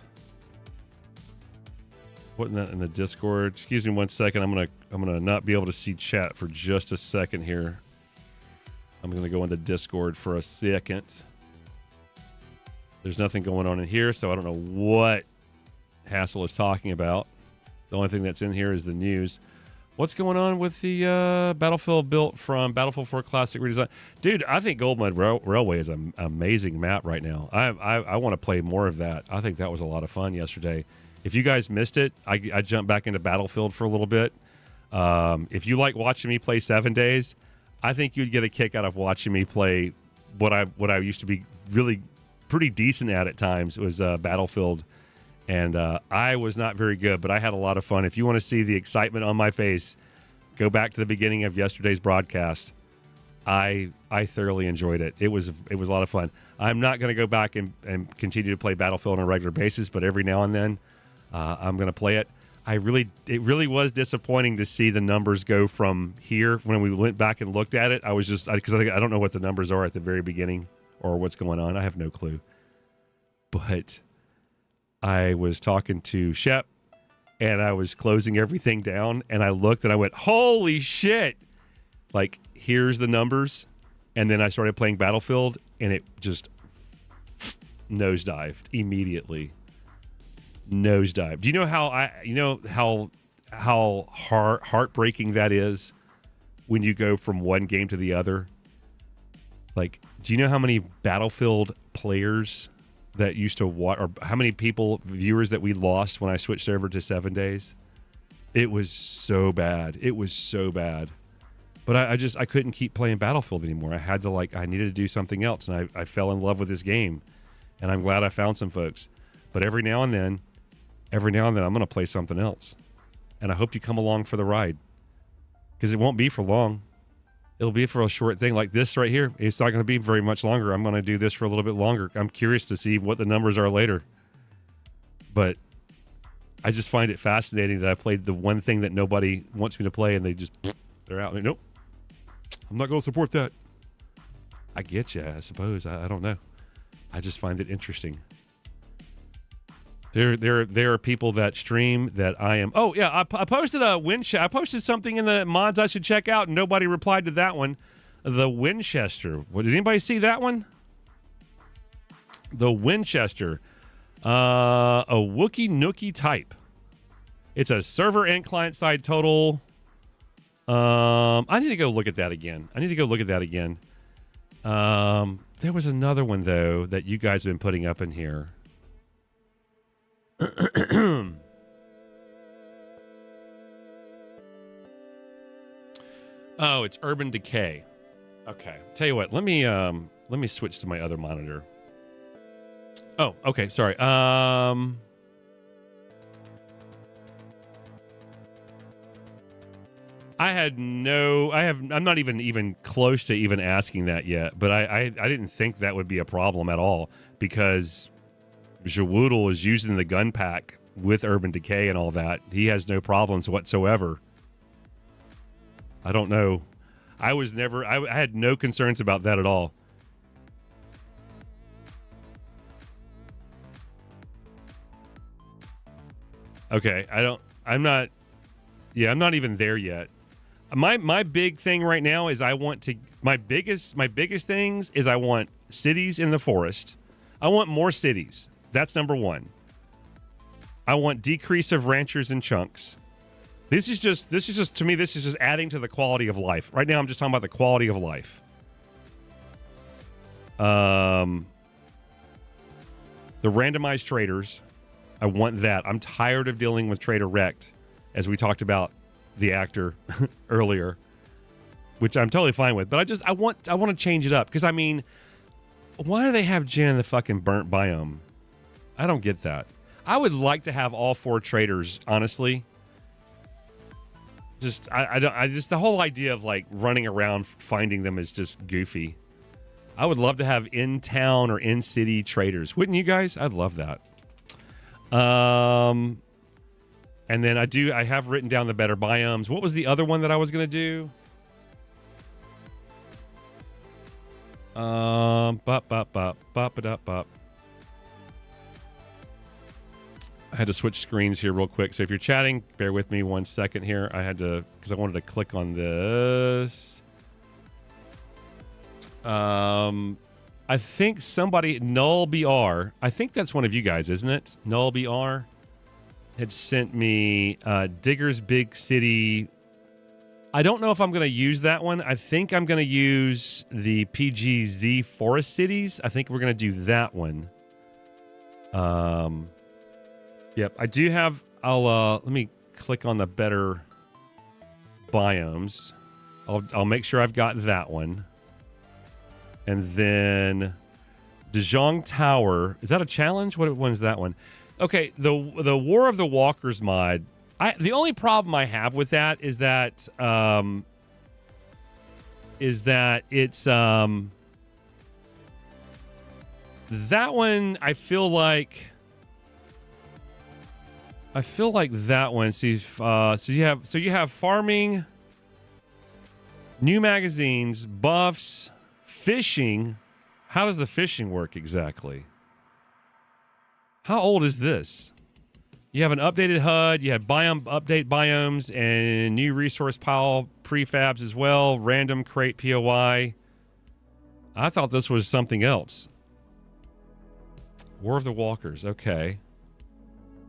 Putting that in the Discord. Excuse me 1 second. I'm gonna not be able to see chat for just a second here. I'm gonna go into Discord for a second. There's nothing going on in here, so I don't know what Hassel is talking about. The only thing that's in here is the news. What's going on with the Battlefield built from Battlefield 4 Classic redesign? Dude, I think Gold Mud Railway is an amazing map right now. I want to play more of that. I think that was a lot of fun yesterday. If you guys missed it, I jumped back into Battlefield for a little bit. If you like watching me play 7 Days, I think you'd get a kick out of watching me play what I used to be really pretty decent at times. It was Battlefield. And I was not very good, but I had a lot of fun. If you want to see the excitement on my face, go back to the beginning of yesterday's broadcast. I thoroughly enjoyed it. It was a lot of fun. I'm not going to go back and continue to play Battlefield on a regular basis, but every now and then I'm going to play it. It really was disappointing to see the numbers go from here. When we went back and looked at it, I was just, because I don't know what the numbers are at the very beginning or what's going on. I have no clue. But I was talking to Shep, and I was closing everything down, and I looked, and I went, holy shit! Like, here's the numbers. And then I started playing Battlefield, and it just nosedived immediately. Nosedived. Do you know how heartbreaking that is when you go from one game to the other? Like, do you know how many Battlefield players that used to watch, or how many viewers that we lost when I switched over to 7 days. It was so bad. It was so bad. But I couldn't keep playing Battlefield anymore. I had to I needed to do something else, and I fell in love with this game, and I'm glad I found some folks. But every now and then, I'm going to play something else, and I hope you come along for the ride, because it won't be for long. It'll be for a short thing like this right here. It's not going to be very much longer. I'm going to do this for a little bit longer. I'm curious to see what the numbers are later. But I just find it fascinating that I played the one thing that nobody wants me to play, and they're out. Nope. I'm not going to support that. I get you, I suppose. I don't know. I just find it interesting. There are people that stream that I am. Oh yeah, I posted a I posted something in the mods I should check out, and nobody replied to that one. The Winchester. What, did anybody see that one? The Winchester, a Wookie Nookie type. It's a server and client side total. I need to go look at that again. There was another one though that you guys have been putting up in here. Oh, it's Urban Decay. Okay, tell you what. Let me switch to my other monitor. Oh, okay. Sorry. I'm not even close to even asking that yet, but I didn't think that would be a problem at all, because Jawoodle is using the gun pack with Urban Decay and all that. He has no problems whatsoever. I don't know. I had no concerns about that at all. Okay, I'm not even there yet. My big thing right now is my biggest things is I want cities in the forest. I want more cities. That's number one. I want decrease of ranchers and chunks. This is just to me, this is just adding to the quality of life. Right now I'm just talking about the quality of life. The randomized traders, I want that. I'm tired of dealing with Trader Wrecked, as we talked about the actor earlier, which I'm totally fine with. But I want to change it up, because I mean, why do they have Jen in the fucking burnt biome? I don't get that. I would like to have all 4 traders, honestly. Just the whole idea of like running around finding them is just goofy. I would love to have in town or in city traders. Wouldn't you guys? I'd love that. And then I have written down the better biomes. What was the other one that I was going to do? I had to switch screens here real quick. So if you're chatting, bear with me 1 second here. I had to, because I wanted to click on this. I think somebody, Null BR, I think that's one of you guys, isn't it? Null BR had sent me Digger's Big City. I don't know if I'm going to use that one. I think I'm going to use the PGZ Forest Cities. I think we're going to do that one. Yep, I do have. Let me click on the better biomes. I'll make sure I've got that one. And then Dejong Tower. Is that a challenge? What one is that one? Okay, the War of the Walkers mod. The only problem I have with that is that it's that one. I feel like that one. So you have farming, new magazines, buffs, fishing. How does the fishing work exactly? How old is this? You have an updated HUD. You have update biomes and new resource pile prefabs as well. Random crate POI. I thought this was something else. War of the Walkers. Okay.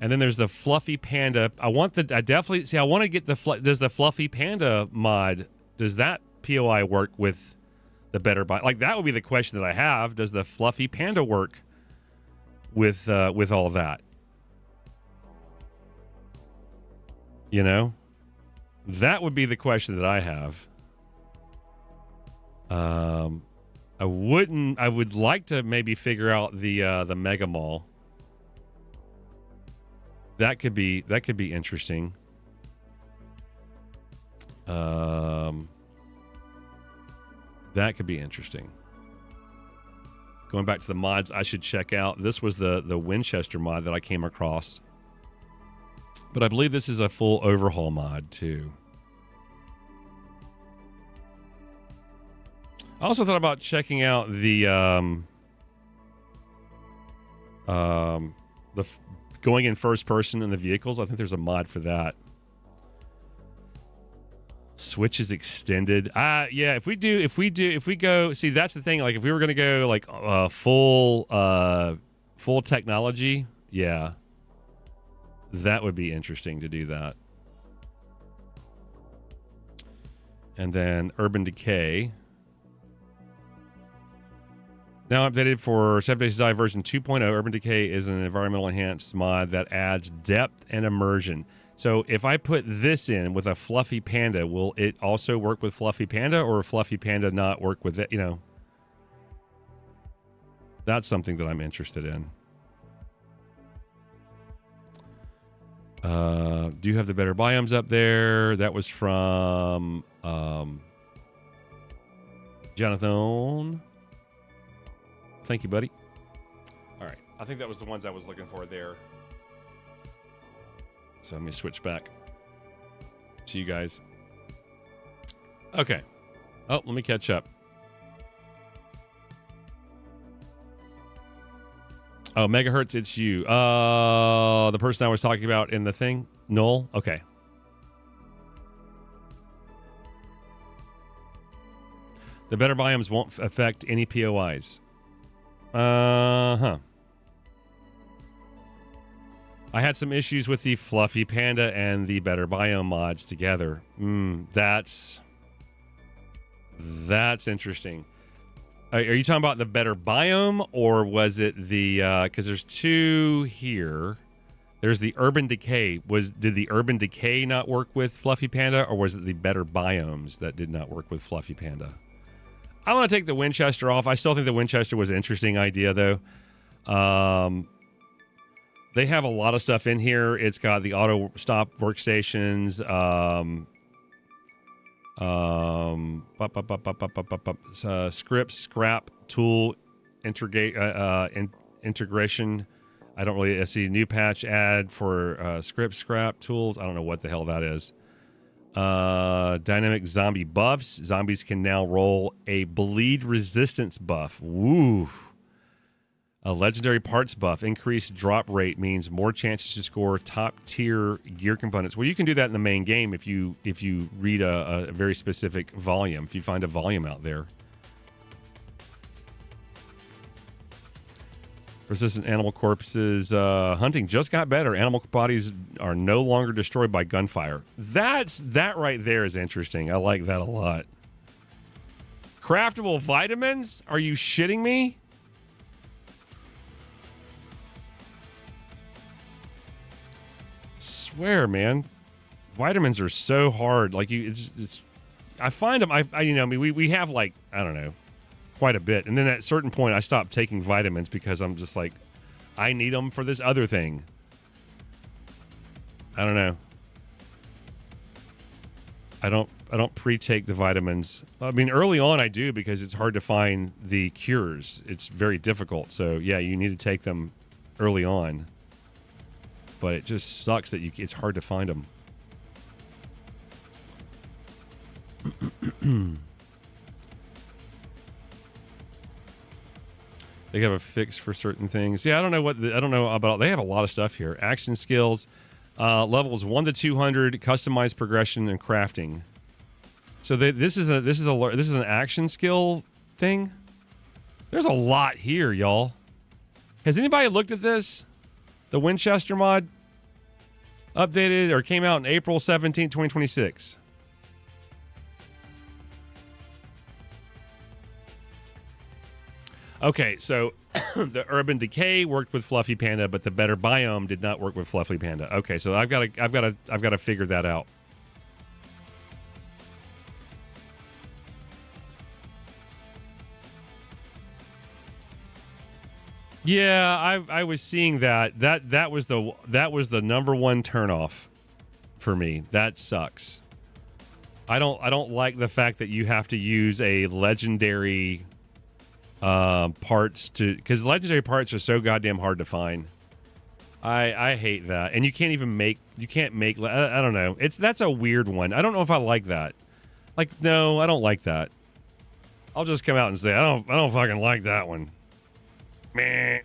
And then there's the Fluffy Panda. I want to get does the Fluffy Panda mod, does that POI work with the better buy? Like, that would be the question that I have. Does the Fluffy Panda work with all that. You know, that would be the question that I have. I would like to maybe figure out the Mega Mall. That could be interesting. That could be interesting. Going back to the mods I should check out. This was the Winchester mod that I came across. But I believe this is a full overhaul mod too. I also thought about checking out the going in first person in the vehicles. I think there's a mod for that. Switch is extended. Yeah, if we go, see, that's the thing. Like, if we were going to go like full technology, yeah, that would be interesting to do that. And then Urban Decay. Now updated for 7 Days to Die version 2.0, Urban Decay is an environmental enhanced mod that adds depth and immersion. So if I put this in with a Fluffy Panda, will it also work with Fluffy Panda, or Fluffy Panda not work with it? You know, that's something that I'm interested in. Do you have the better biomes up there? That was from Jonathan. Thank you, buddy. All right. I think that was the ones I was looking for there. So let me switch back to you guys. Okay. Oh, let me catch up. Oh, megahertz, it's you. The person I was talking about in the thing? Null? Okay. The better biomes won't affect any POIs. Uh-huh. I had some issues with the Fluffy Panda and the Better Biome mods together. That's interesting. Are you talking about the Better Biome, or was it the... because there's two here. There's the Urban Decay. Did the Urban Decay not work with Fluffy Panda, or was it the Better Biomes that did not work with Fluffy Panda? I want to take the Winchester off. I still think the Winchester was an interesting idea, though. They have a lot of stuff in here. It's got the auto stop workstations, script, scrap, tool, integration. I don't really see new patch add for script, scrap, tools. I don't know what the hell that is. Dynamic zombie buffs. Zombies can now roll a bleed resistance buff. Woo. A legendary parts buff. Increased drop rate means more chances to score top tier gear components. Well, you can do that in the main game if you read a very specific volume. If you find a volume out there. Persistent animal corpses. Hunting just got better. Animal bodies are no longer destroyed by gunfire. That right there is interesting. I like that a lot. Craftable vitamins? Are you shitting me? Swear, man. Vitamins are so hard. Like I find them. We have like, I don't know, quite a bit, and then at a certain point I stopped taking vitamins because I'm just like, I need them for this other thing. I don't know. I don't pre-take the vitamins. I mean, early on I do, because it's hard to find the cures. It's very difficult. So yeah, you need to take them early on. But it just sucks that it's hard to find them. They have a fix for certain things. Yeah, I don't know about. They have a lot of stuff here. Action skills, levels 1 to 200, customized progression and crafting. So this is an action skill thing. There's a lot here, y'all. Has anybody looked at this? The Winchester mod updated or came out in April 17, 2026. Okay, so the urban decay worked with Fluffy Panda, but the better biome did not work with Fluffy Panda. Okay, so I've got to figure that out. Yeah, I was seeing that. That was the number one turnoff for me. That sucks. I don't like the fact that you have to use a legendary parts because legendary parts are so goddamn hard to find. I hate that, and you can't make. I don't know. That's a weird one. I don't know if I like that. Like, no, I don't like that. I'll just come out and say I don't fucking like that one. Meh.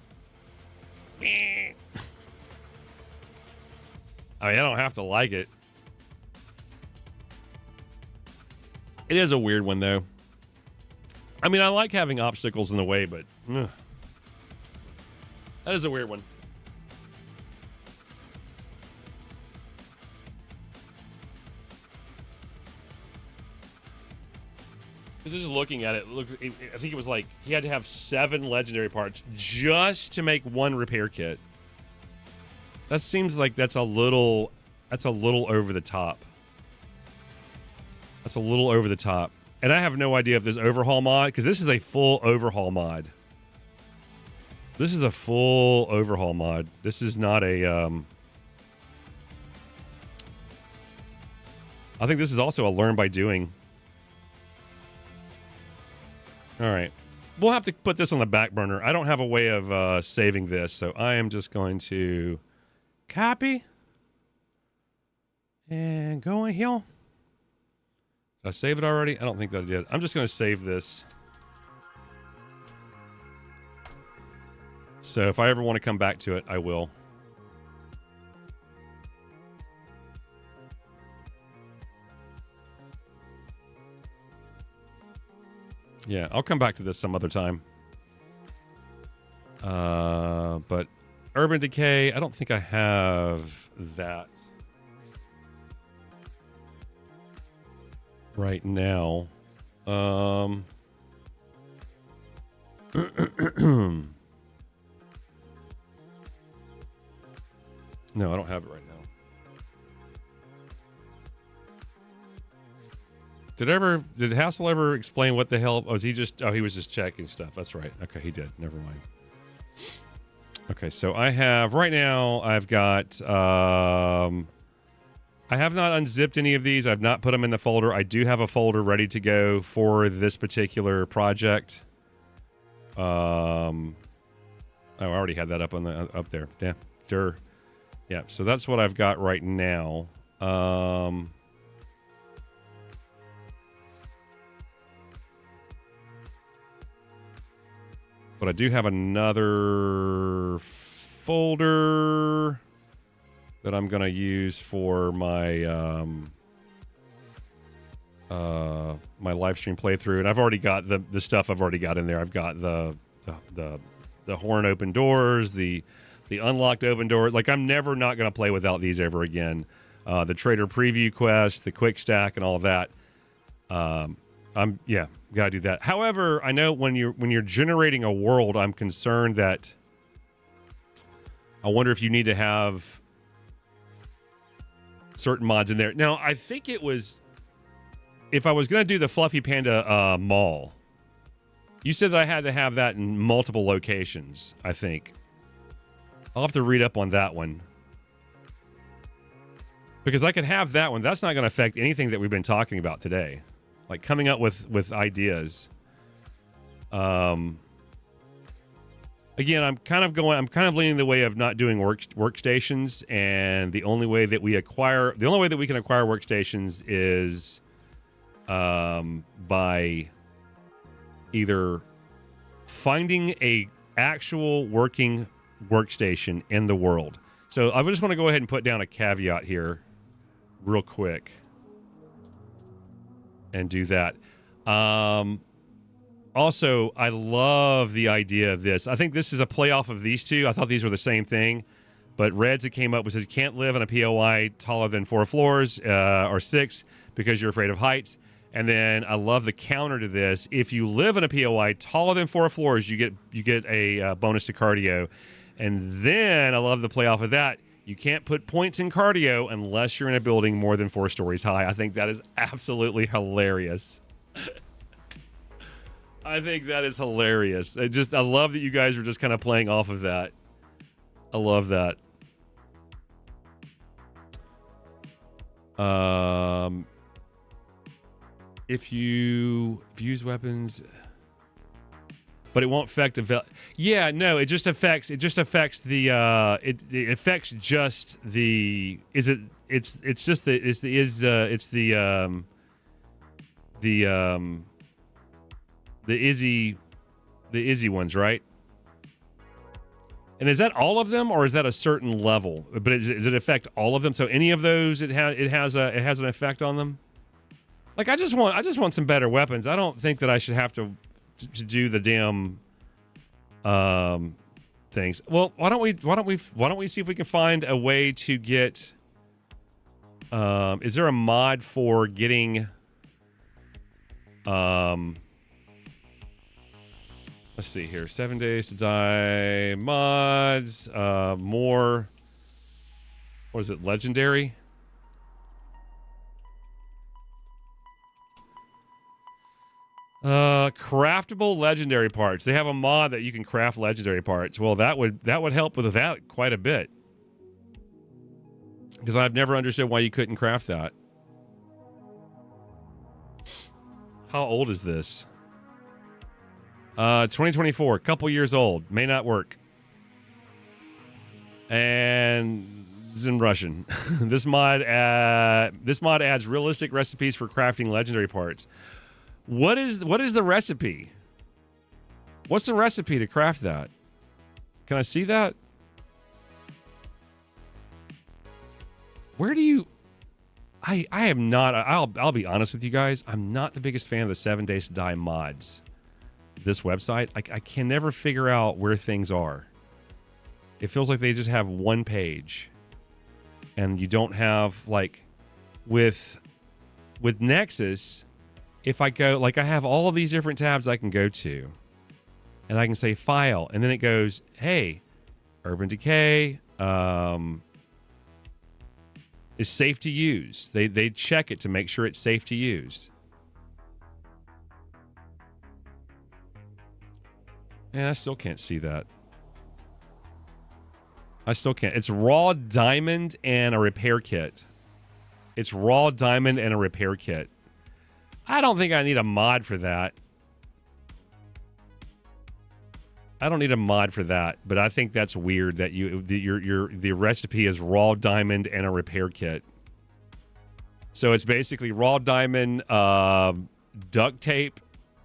Meh. I mean, I don't have to like it. It is a weird one, though. I mean, I like having obstacles in the way, but that is a weird one. Just looking at it, I think it was like he had to have 7 legendary parts just to make 1 repair kit. That seems like that's a little over the top. That's a little over the top. And I have no idea if there's overhaul mod, because this is a full overhaul mod. This is a full overhaul mod. This is not a I think this is also a learn by doing. All right. We'll have to put this on the back burner. I don't have a way of saving this, so I am just going to copy and go in here. Did I save it already? I don't think that I did. I'm just going to save this. So if I ever want to come back to it, I will. Yeah, I'll come back to this some other time. But Urban Decay, I don't think I have that right now. No, I don't have it right now. Did Hassel ever explain what the hell? He was just checking stuff. That's right. Okay, he did. Never mind. Okay, so I have right now. I've got. I have not unzipped any of these. I've not put them in the folder. I do have a folder ready to go for this particular project. I already had that up up there. Yeah, yeah. So that's what I've got right now. But I do have another folder that I'm going to use for my my live stream playthrough, and I've already got the stuff I've already got in there. I've got the horn open doors, the unlocked open door. Like, I'm never not going to play without these ever again. The trader preview quest, the quick stack, and all of that. Gotta do that. However, I know when you're generating a world, I'm concerned that I wonder if you need to have certain mods in there. Now, I think it was, if I was going to do the Fluffy Panda mall, you said that I had to have that in multiple locations, I think. I'll have to read up on that one. Because I could have that one. That's not going to affect anything that we've been talking about today. Like, coming up with ideas. Again, I'm kind of leaning the way of not doing workstations, and the only way that we can acquire workstations is by either finding a actual working workstation in the world. So I just want to go ahead and put down a caveat here real quick and do that. Also, I love the idea of this. I think this is a play off of these two. I thought these were the same thing, but Reds, it came up with, says, you can't live on a POI taller than 4 floors or 6 because you're afraid of heights. And then I love the counter to this. If you live in a POI taller than 4 floors, you get a bonus to cardio. And then I love the play off of that. You can't put points in cardio unless you're in a building more than 4 stories high. I think that is absolutely hilarious. I think that is hilarious. I love that you guys are just kind of playing off of that. I love that. If you use weapons, but it won't affect yeah, no, it just affects the it affects just the Izzy ones, right? And is that all of them, or is that a certain level? But does it affect all of them? So any of those, it has an effect on them. Like I just want some better weapons. I don't think that I should have to do the damn things. Well, why don't we see if we can find a way to get? Is there a mod for getting? Let's see here. 7 days to die mods. More. What is it? Legendary. Craftable legendary parts. They have a mod that you can craft legendary parts. Well, that would help with that quite a bit. Because I've never understood why you couldn't craft that. How old is this? 2024, a couple years old. May not work. And it's in Russian. This mod adds realistic recipes for crafting legendary parts. What is the recipe? What's the recipe to craft that? Can I see that? Where do you? I am not. I'll be honest with you guys. I'm not the biggest fan of the 7 Days to Die mods. This website, I can never figure out where things are. It feels like they just have one page, and you don't have like with Nexus. If I go, like I have all of these different tabs I can go to, and I can say file, and then it goes, hey, Urban Decay is safe to use. They check it to make sure it's safe to use. And I still can't see that. I still can't. It's raw diamond and a repair kit. It's raw diamond and a repair kit. I don't think I need a mod for that. I don't need a mod for that, but I think that's weird that the recipe is raw diamond and a repair kit. So it's basically raw diamond, duct tape,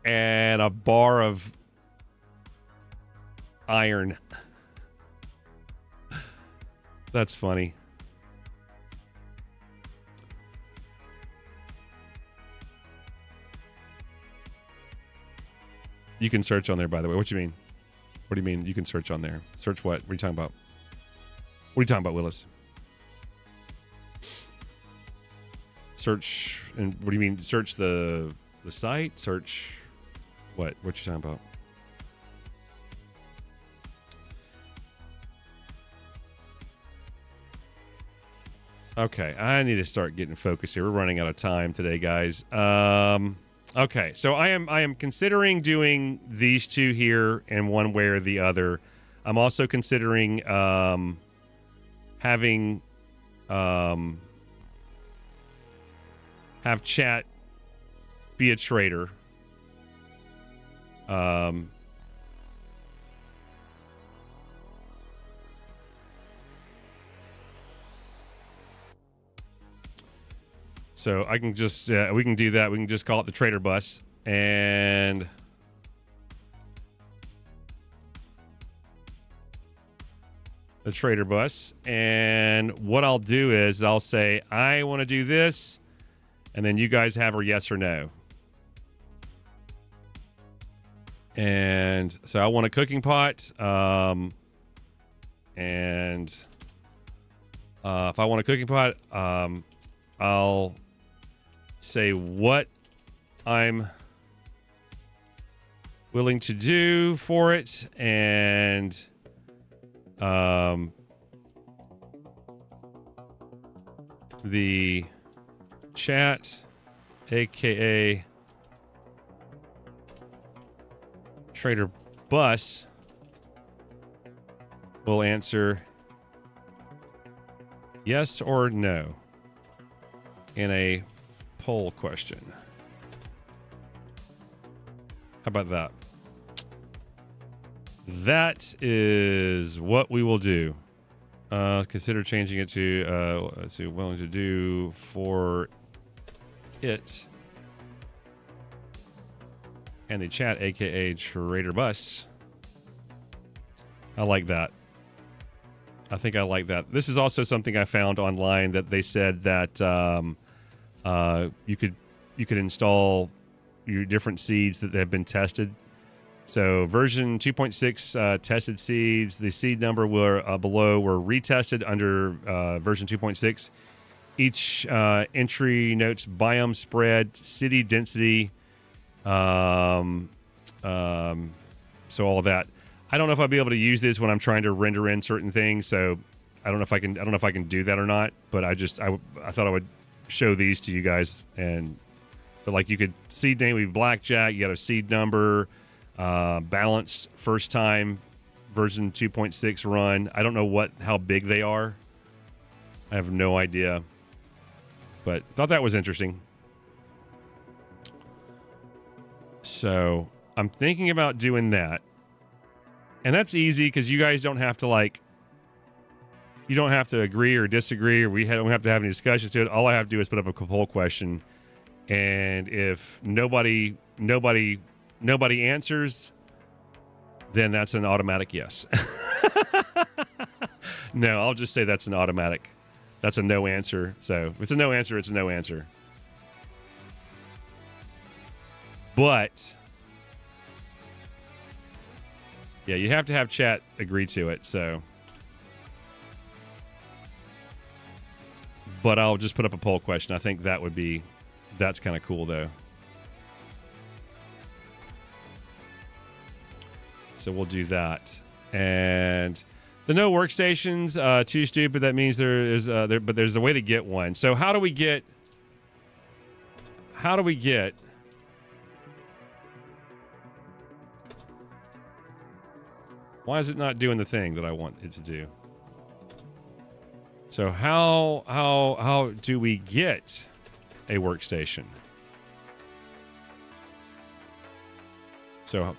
and a bar of iron. That's funny. You can search on there, by the way. What do you mean? What do you mean you can search on there? Search what? What are you talking about? What are you talking about, Willis? Search, and what do you mean? Search the site? Search what? What you talking about? Okay, I need to start getting focused here. We're running out of time today, guys. Okay, so I am considering doing these two here in one way or the other. I'm also considering having have chat be a trader. So I can just, we can do that. We can just call it the trader bus. And the trader bus. And what I'll do is I'll say, I want to do this. And then you guys have a yes or no. And so I want a cooking pot. And if I want a cooking pot, I'll say what I'm willing to do for it, and the chat, aka Trader Bus, will answer yes or no in a poll question. How about that? That is what we will do. Consider changing it to let's see, willing to do for it. And the chat, aka Trader Bus. I like that. I think I like that. This is also something I found online that they said that you could install your different seeds that have been tested. So version 2.6 tested seeds, the seed number were below were retested under version 2.6. Each entry notes biome spread, city density, so all of that. I don't know if I'll be able to use this when I'm trying to render in certain things. So I don't know if I can. I don't know if I can do that or not. But I thought I would show these to you guys. But like you could seed name would be blackjack. You got a seed number, balanced first time, version 2.6 run. I don't know how big they are. I have no idea. But thought that was interesting. So I'm thinking about doing that. And that's easy because you guys don't have to you don't have to agree or disagree, or we don't have to have any discussions to it. All I have to do is put up a poll question. And if nobody answers, then that's an automatic yes. No, I'll just say that's an automatic. That's a no answer. So if it's a no answer, it's a no answer. But yeah, you have to have chat agree to it. So, but I'll just put up a poll question. I think that's kind of cool though. So we'll do that. And the no workstations, too stupid. That means but there's a way to get one. So how do we get why is it not doing the thing that I want it to do? So how do we get a workstation? So,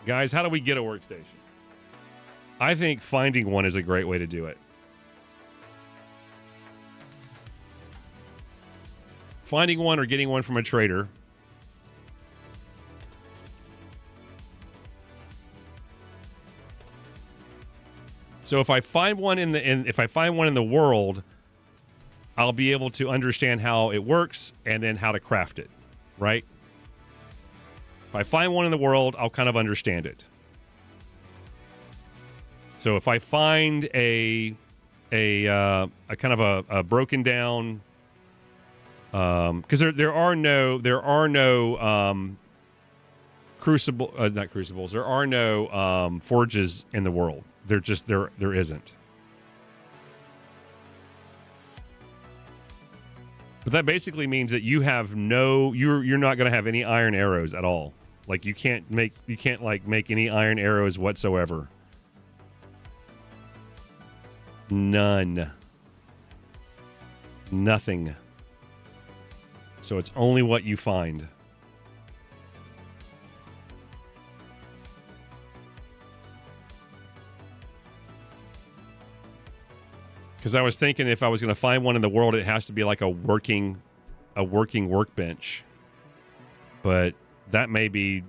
guys, how do we get a workstation? I think finding one is a great way to do it. Finding one or getting one from a trader. So if I find one in the world, I'll be able to understand how it works and then how to craft it, right? If I find one in the world, I'll kind of understand it. So if I find a kind of a broken down, because there are no not crucibles. There are no forges in the world. There isn't. But that basically means that you have you're not going to have any iron arrows at all. Like you can't make any iron arrows whatsoever. None. Nothing. So it's only what you find. Because I was thinking if I was going to find one in the world, it has to be like a working workbench. But that may be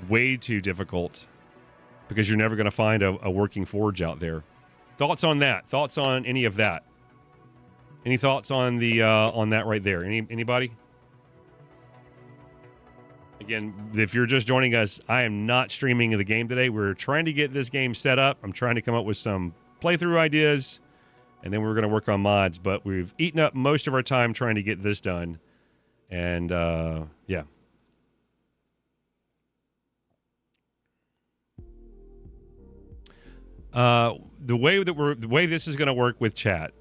way too difficult because you're never going to find a working forge out there. Thoughts on that? Thoughts on any of that? Any thoughts on the on that right there? Anybody? Again, if you're just joining us, I am not streaming the game today. We're trying to get this game set up. I'm trying to come up with some playthrough ideas. And then we're going to work on mods, but we've eaten up most of our time trying to get this done. And, yeah. The way this is going to work with chat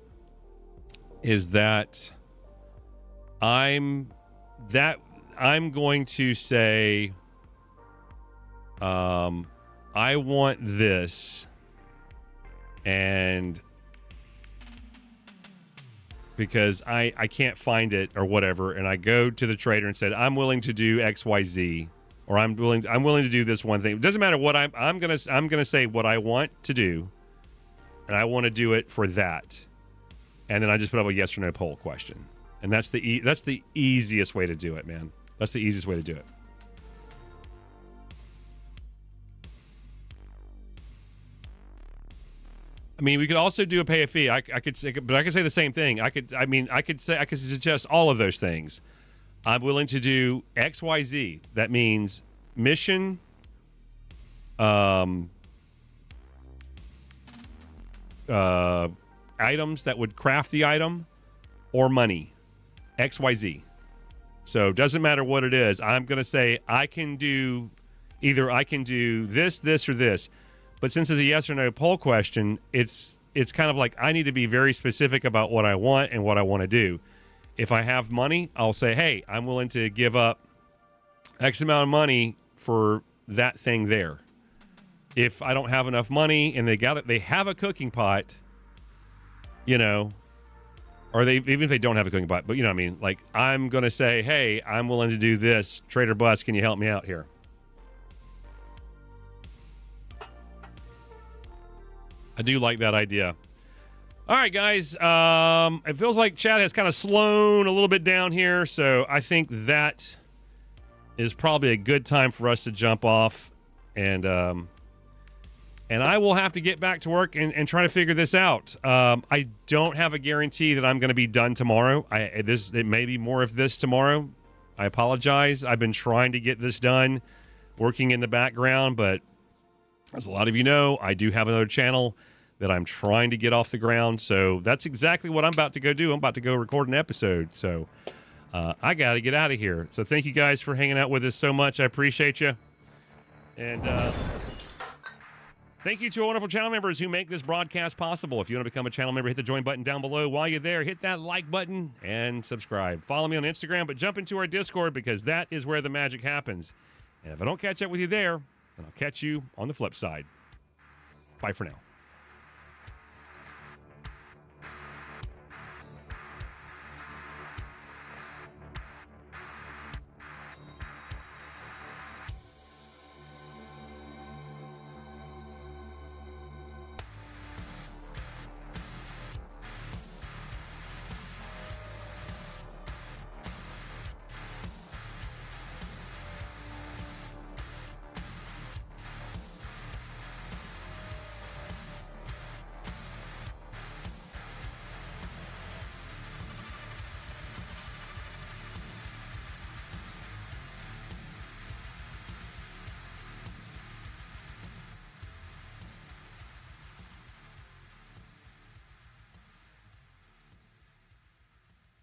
is that I'm going to say, I want this, and because I can't find it or whatever, and I go to the trader and said, I'm willing to do XYZ, or I'm willing to do this one thing. It doesn't matter what I'm gonna say what I want to do, and I want to do it for that. And then I just put up a yes or no poll question. And that's the easiest way to do it, man. That's the easiest way to do it. I mean, we could also do a pay a fee. I could say the same thing. I could suggest all of those things. I'm willing to do XYZ. That means mission, items that would craft the item, or money. XYZ. So it doesn't matter what it is. I'm going to say I can do this, or this. But since it's a yes or no poll question, it's kind of like I need to be very specific about what I want and what I want to do. If I have money, I'll say, hey, I'm willing to give up X amount of money for that thing there. If I don't have enough money and they have a cooking pot, or even if they don't have a cooking pot, but you know what I mean? Like, I'm going to say, hey, I'm willing to do this. Trader Bus, can you help me out here? I do like that idea. All right, guys. It feels like chat has kind of slowed a little bit down here, so I think that is probably a good time for us to jump off, and I will have to get back to work and try to figure this out. I don't have a guarantee that I'm going to be done tomorrow. It may be more of this tomorrow. I apologize. I've been trying to get this done, working in the background, but as a lot of you know, I do have another channel that I'm trying to get off the ground. So that's exactly what I'm about to go do. I'm about to go record an episode. So I got to get out of here. So thank you guys for hanging out with us so much. I appreciate you. And thank you to our wonderful channel members who make this broadcast possible. If you want to become a channel member, hit the join button down below. While you're there, hit that like button and subscribe. Follow me on Instagram, but jump into our Discord because that is where the magic happens. And if I don't catch up with you there, and I'll catch you on the flip side. Bye for now.